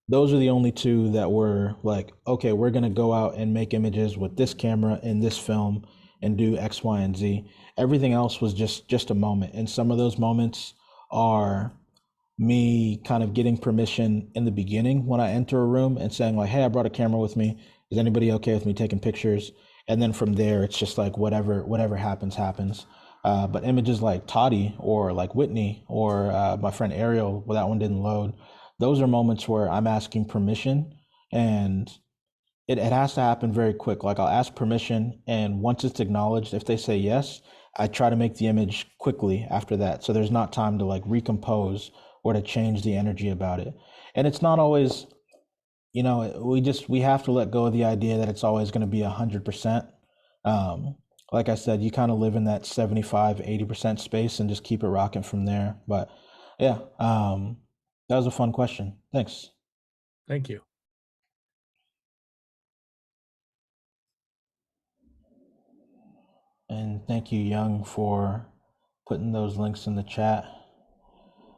Speaker 2: Those are the only two that were like, okay, we're gonna go out and make images with this camera in this film and do X, Y, and Z. Everything else was just a moment. And some of those moments are me kind of getting permission in the beginning when I enter a room and saying like, "Hey, I brought a camera with me. Is anybody okay with me taking pictures?" And then from there, it's just like whatever happens. But images like Toddy or like Whitney or my friend Ariel, well, that one didn't load. Those are moments where I'm asking permission, and it has to happen very quick. Like I'll ask permission, and once it's acknowledged, if they say yes, I try to make the image quickly after that. So there's not time to like recompose or to change the energy about it. And it's not always you know, we have to let go of the idea that it's always going to be 100%. Like I said, you kind of live in that 75, 80% space and just keep it rocking from there. But yeah, that was a fun question. Thanks.
Speaker 4: Thank you.
Speaker 2: And thank you, Young, for putting those links in the chat.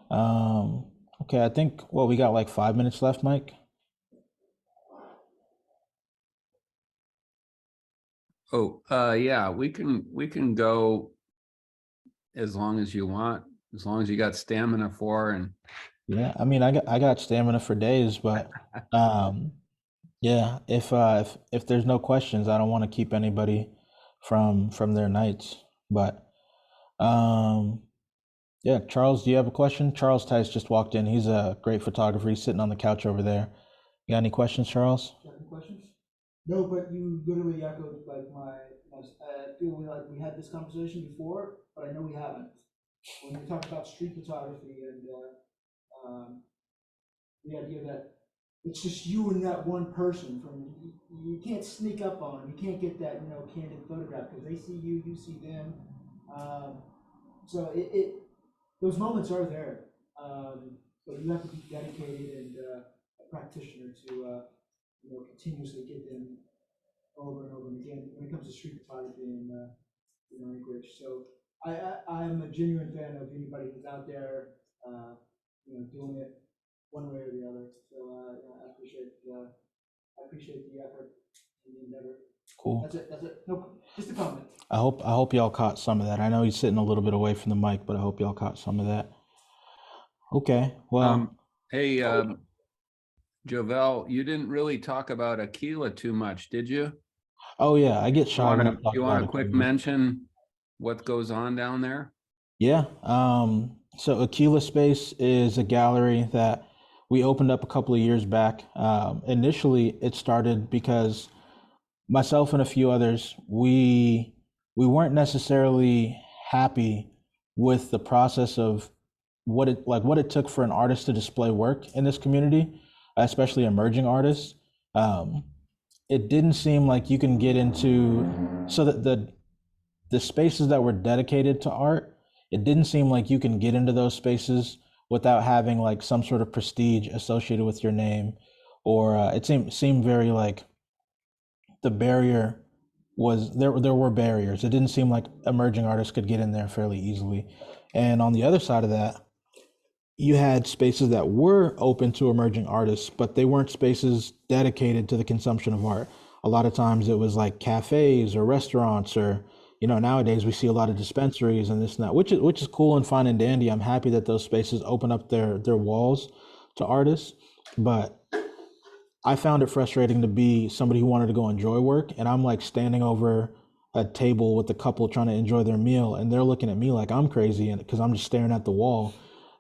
Speaker 2: Okay, I think, well, we got like 5 minutes left, Mike.
Speaker 1: Oh, yeah, we can go as long as you want, as long as you got stamina for, and
Speaker 2: Yeah, I mean, I got stamina for days, but yeah, if there's no questions, I don't want to keep anybody from their nights. But yeah, Charles, do you have a question? Charles Tice just walked in. He's a great photographer. He's sitting on the couch over there. You got any questions, Charles?
Speaker 6: Any questions? No, but you literally echoed like my feeling like we had this conversation before, but I know we haven't. When we talked about street photography and the idea that it's just you and that one person from you can't sneak up on them. You can't get that candid photograph because they see you, you see them. So it those moments are there, but you have to be dedicated and a practitioner to continuously get them over and over and again when it comes to street photography in Anchorage. So I'm a genuine fan of anybody who's out there, doing it one way or the other. So I appreciate the effort and the endeavor.
Speaker 2: Cool.
Speaker 6: That's it. That's it. No, just a comment.
Speaker 2: I hope y'all caught some of that. I know he's sitting a little bit away from the mic, but I hope y'all caught some of that. Okay. Well,
Speaker 1: hey, Jovell, you didn't really talk about Akela too much, did you?
Speaker 2: oh yeah, I get shy when I talk
Speaker 1: You want
Speaker 2: about
Speaker 1: a quick
Speaker 2: Akela.
Speaker 1: mention what goes on down there?
Speaker 2: Yeah. So Akela Space is a gallery that we opened up a couple of years back. Initially, it started because myself and a few others, we weren't necessarily happy with the process of what it took for an artist to display work in this community, especially emerging artists. It didn't seem like you can get into so that the spaces that were dedicated to art, it didn't seem like you can get into those spaces without having like some sort of prestige associated with your name, or it seemed very like the barrier was there were barriers. It didn't seem like emerging artists could get in there fairly easily. And on the other side of that, you had spaces that were open to emerging artists, but they weren't spaces dedicated to the consumption of art. A lot of times it was like cafes or restaurants, or nowadays we see a lot of dispensaries and this and that, which is cool and fine and dandy. I'm happy that those spaces open up their walls to artists, but I found it frustrating to be somebody who wanted to go enjoy work, and I'm like standing over a table with a couple trying to enjoy their meal, and they're looking at me like I'm crazy, and because I'm just staring at the wall.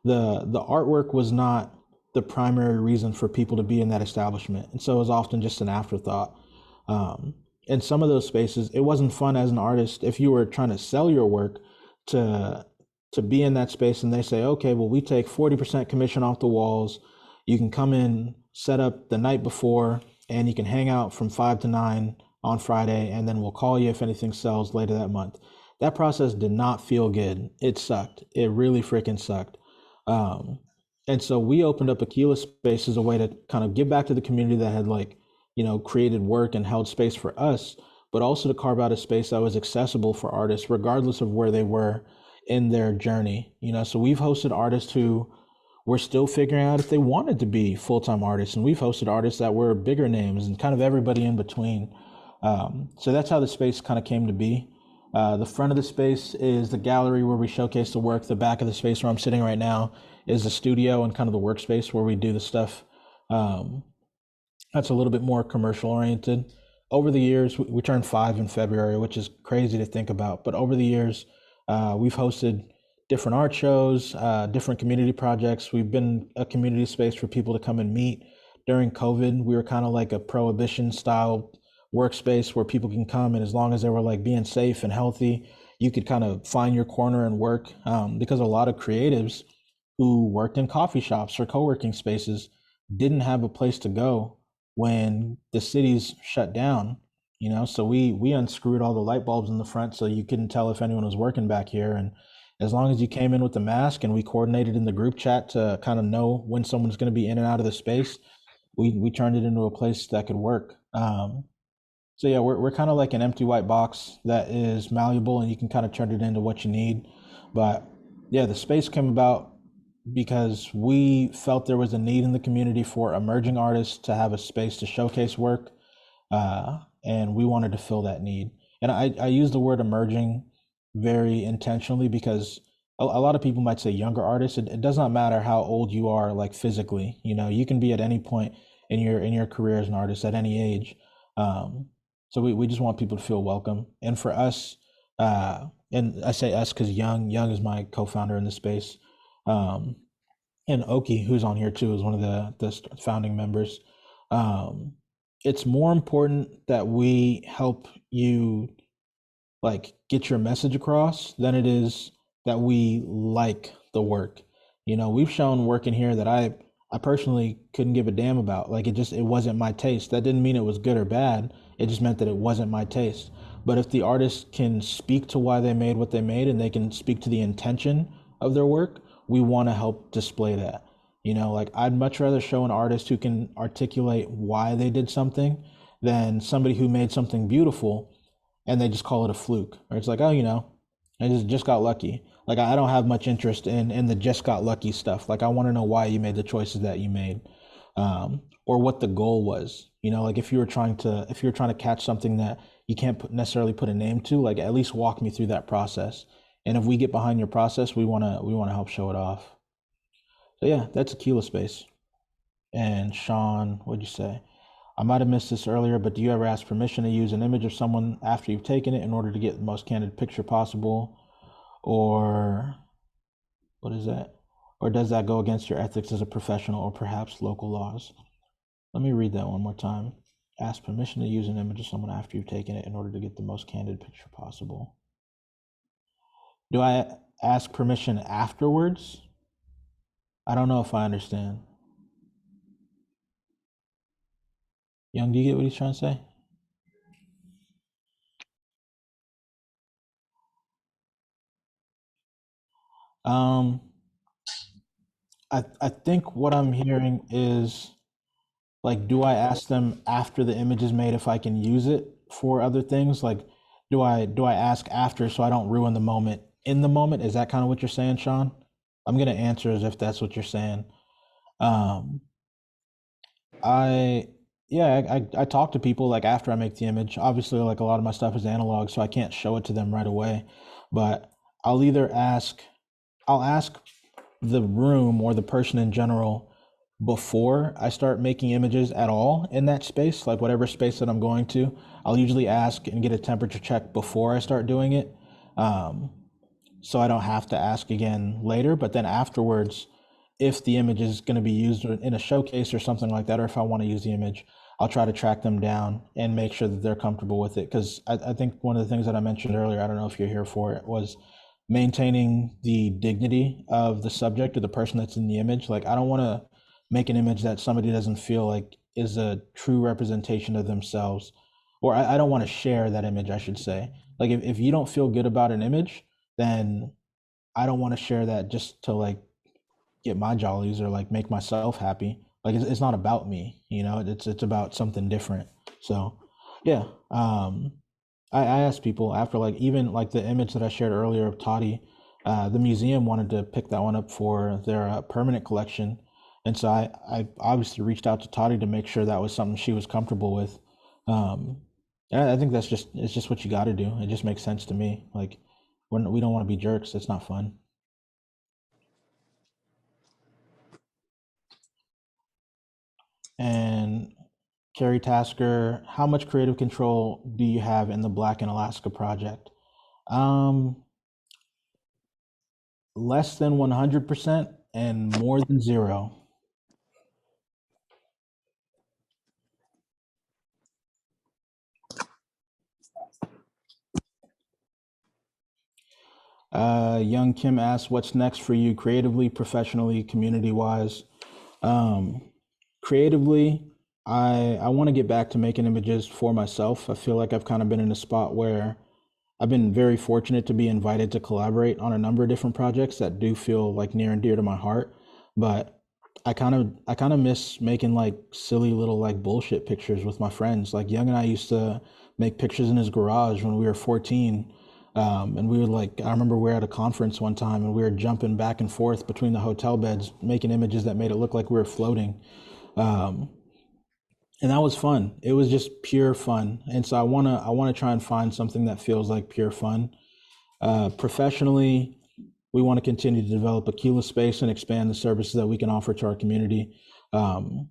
Speaker 2: The artwork was not the primary reason for people to be in that establishment, and so it was often just an afterthought. In some of those spaces, it wasn't fun as an artist if you were trying to sell your work to be in that space, and they say, okay, well, we take 40% commission off the walls. You can come in, set up the night before, and you can hang out from 5 to 9 on Friday, and then we'll call you if anything sells later that month. That process did not feel good. It sucked. It really freaking sucked. And so we opened up Akela Space as a way to kind of give back to the community that had created work and held space for us, but also to carve out a space that was accessible for artists, regardless of where they were in their journey. So we've hosted artists who were still figuring out if they wanted to be full-time artists, and we've hosted artists that were bigger names and kind of everybody in between. So that's how the space kind of came to be. The front of the space is the gallery where we showcase the work. The back of the space where I'm sitting right now is the studio and kind of the workspace where we do the stuff that's a little bit more commercial oriented. Over the years, we turned 5 in February, which is crazy to think about. But over the years, we've hosted different art shows, different community projects. We've been a community space for people to come and meet. During COVID, we were kind of like a prohibition style workspace where people can come, and as long as they were like being safe and healthy, you could kind of find your corner and work, because a lot of creatives who worked in coffee shops or co-working spaces didn't have a place to go when the city's shut down, you know, so we unscrewed all the light bulbs in the front so you couldn't tell if anyone was working back here. And as long as you came in with the mask and we coordinated in the group chat to kind of know when someone's going to be in and out of the space, we turned it into a place that could work. So yeah, we're kind of like an empty white box that is malleable and you can kind of turn it into what you need. But yeah, the space came about because we felt there was a need in the community for emerging artists to have a space to showcase work. And we wanted to fill that need. And I use the word emerging very intentionally because a lot of people might say younger artists. It does not matter how old you are, like physically, you know, you can be at any point in your career as an artist at any age. So we just want people to feel welcome. And for us, and I say us because Young is my co-founder in the space. And Oki, who's on here too, is one of the founding members. It's more important that we help you like get your message across than it is that we like the work. You know, we've shown work in here that I personally couldn't give a damn about. Like it wasn't my taste. That didn't mean it was good or bad. It just meant that it wasn't my taste. But if the artist can speak to why they made what they made and they can speak to the intention of their work, we want to help display that. You know, like I'd much rather show an artist who can articulate why they did something than somebody who made something beautiful and they just call it a fluke. Or it's like, oh, you know, I just got lucky. Like I don't have much interest in the just got lucky stuff. Like I want to know why you made the choices that you made, or what the goal was. You know, like if you were trying to catch something that you can't necessarily put a name to, like at least walk me through that process. And if we get behind your process, we want to help show it off. So yeah, that's Akela Space. And Sean, what'd you say? I might have missed this earlier, but do you ever ask permission to use an image of someone after you've taken it in order to get the most candid picture possible? Or what is that? Or does that go against your ethics as a professional or perhaps local laws? Let me read that one more time. Ask permission to use an image of someone after you've taken it in order to get the most candid picture possible. Do I ask permission afterwards? I don't know if I understand. Young, do you get what he's trying to say? I think what I'm hearing is like, do I ask them after the image is made if I can use it for other things? Like, do I ask after so I don't ruin the moment in the moment? Is that kind of what you're saying, Sean? I'm gonna answer as if that's what you're saying. Um, I I talk to people like after I make the image. Obviously, like a lot of my stuff is analog, so I can't show it to them right away. But I'll either I'll ask the room or the person in general before I start making images at all in that space, like whatever space that I'm going to. I'll usually ask and get a temperature check before I start doing it. So I don't have to ask again later. But then afterwards, if the image is going to be used in a showcase or something like that, or if I want to use the image, I'll try to track them down and make sure that they're comfortable with it. Because I think one of the things that I mentioned earlier, I don't know if you're here for it, was maintaining the dignity of the subject or the person that's in the image. Like I don't want to make an image that somebody doesn't feel like is a true representation of themselves, or I don't want to share that image, I should say. Like if you don't feel good about an image, then I don't want to share that just to like get my jollies or like make myself happy. Like it's not about me, you know, it's about something different. So yeah, I asked people after, like even like the image that I shared earlier of Toddy, the museum wanted to pick that one up for their permanent collection. And so I obviously reached out to Toddy to make sure that was something she was comfortable with. And I think it's just what you got to do. It just makes sense to me. Like we don't want to be jerks. It's not fun. And Carrie Tasker, how much creative control do you have in the Black in Alaska project? Less than 100% and more than 0. Young Kim asks, what's next for you creatively, professionally, community-wise? Creatively, I want to get back to making images for myself. I feel like I've kind of been in a spot where I've been very fortunate to be invited to collaborate on a number of different projects that do feel like near and dear to my heart. But I kind of miss making like silly little like bullshit pictures with my friends. Like Young and I used to make pictures in his garage when we were 14. And we would like, I remember we were at a conference one time and we were jumping back and forth between the hotel beds, making images that made it look like we were floating. Um, and that was fun. It was just pure fun. And so I wanna try and find something that feels like pure fun. Professionally, we want to continue to develop Akela Space and expand the services that we can offer to our community. Um,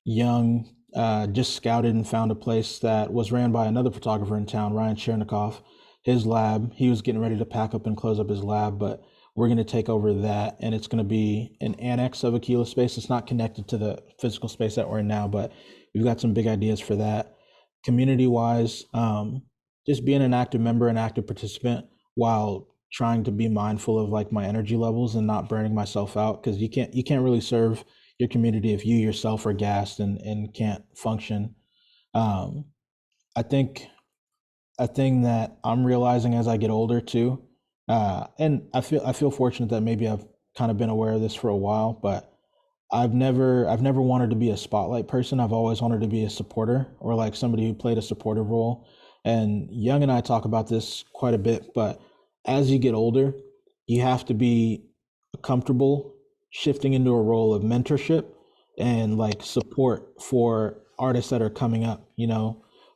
Speaker 2: Young just scouted and found a place that was ran by another photographer in town, Ryan Chernikov. His lab, he was getting ready to pack up and close up his lab, but we're going to take over that, and it's going to be an annex of Akela Space. It's not connected to the physical space that we're in now, but we've got some big ideas for that. Community wise, just being an active member and active participant while trying to be mindful of like my energy levels and not burning myself out, because you can't really serve your community if you yourself are gassed and can't function. um, I think a thing that I'm realizing as I get older too, and I feel fortunate that maybe I've kind of been aware of this for a while, but I've never wanted to be a spotlight person. I've always wanted to be a supporter, or like somebody who played a supportive role. And Young and I talk about this quite a bit, but as you get older, you have to be comfortable shifting into a role of mentorship and like support for artists that are coming up,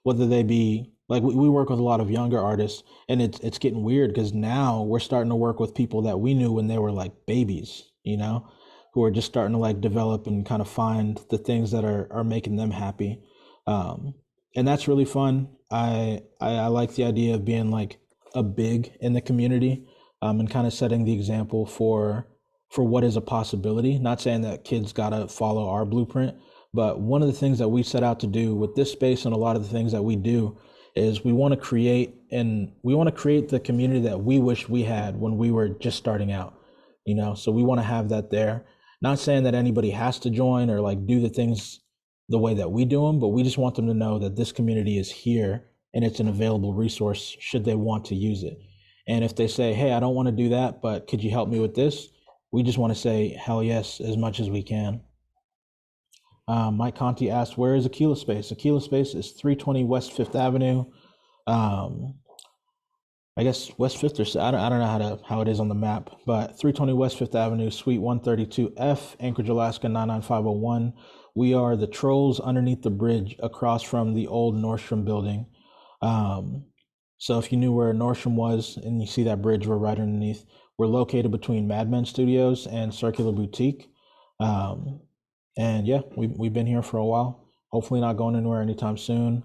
Speaker 2: whether they be like we work with a lot of younger artists, and it's getting weird because now we're starting to work with people that we knew when they were like babies, who are just starting to like develop and kind of find the things that are making them happy. And that's really fun. I like the idea of being like a big in the community, and kind of setting the example for what is a possibility. Not saying that kids gotta follow our blueprint, but one of the things that we set out to do with this space and a lot of the things that we do is we want to create the community that we wish we had when we were just starting out. So we want to have that there. Not saying that anybody has to join or like do the things the way that we do them, but we just want them to know that this community is here and it's an available resource should they want to use it. And if they say, hey, I don't want to do that, but could you help me with this? We just want to say, hell yes, as much as we can. Mike Conti asked, where is Akela Space? Akela Space is 320 West Fifth Avenue. I guess West Fifth, or I don't know how it is on the map, but 320 West Fifth Avenue, Suite 132F, Anchorage, Alaska 99501. We are the trolls underneath the bridge across from the old Nordstrom building. So if you knew where Nordstrom was and you see that bridge, we're right underneath. We're located between Madmen Studios and Circular Boutique. And yeah, we've been here for a while. Hopefully not going anywhere anytime soon.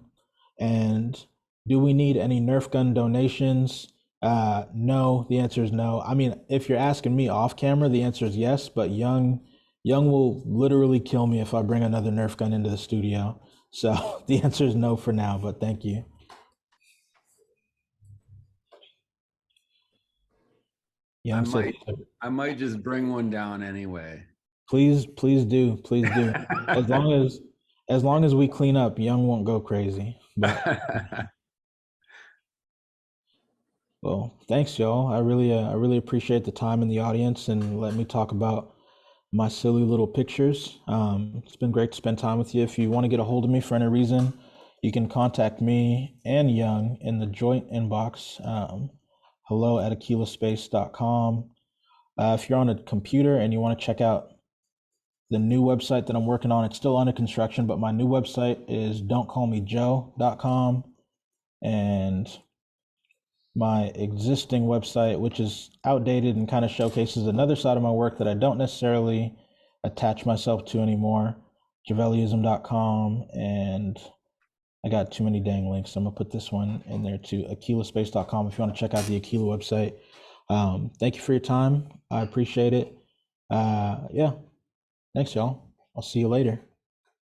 Speaker 2: And do we need any Nerf gun donations? No, the answer is no. I mean, if you're asking me off camera, the answer is yes, but Young will literally kill me if I bring another Nerf gun into the studio. So the answer is no for now, but thank you. Young said,
Speaker 1: I might just bring one down anyway.
Speaker 2: please do. As long as we clean up, Young won't go crazy. But well, thanks, y'all. I really appreciate the time in the audience and let me talk about my silly little pictures. It's been great to spend time with you. If you want to get a hold of me for any reason, you can contact me and Young in the joint inbox. hello@akelaspace.com. If you're on a computer and you want to check out the new website that I'm working on, it's still under construction, but my new website is don'tcallmejoe.com. And my existing website, which is outdated and kind of showcases another side of my work that I don't necessarily attach myself to anymore, jovellism.com. And I got too many dang links. I'm gonna put this one in there too, akelaspace.com, if you want to check out the Akela website. Thank you for your time. I appreciate it. Yeah, thanks, y'all. I'll see you later.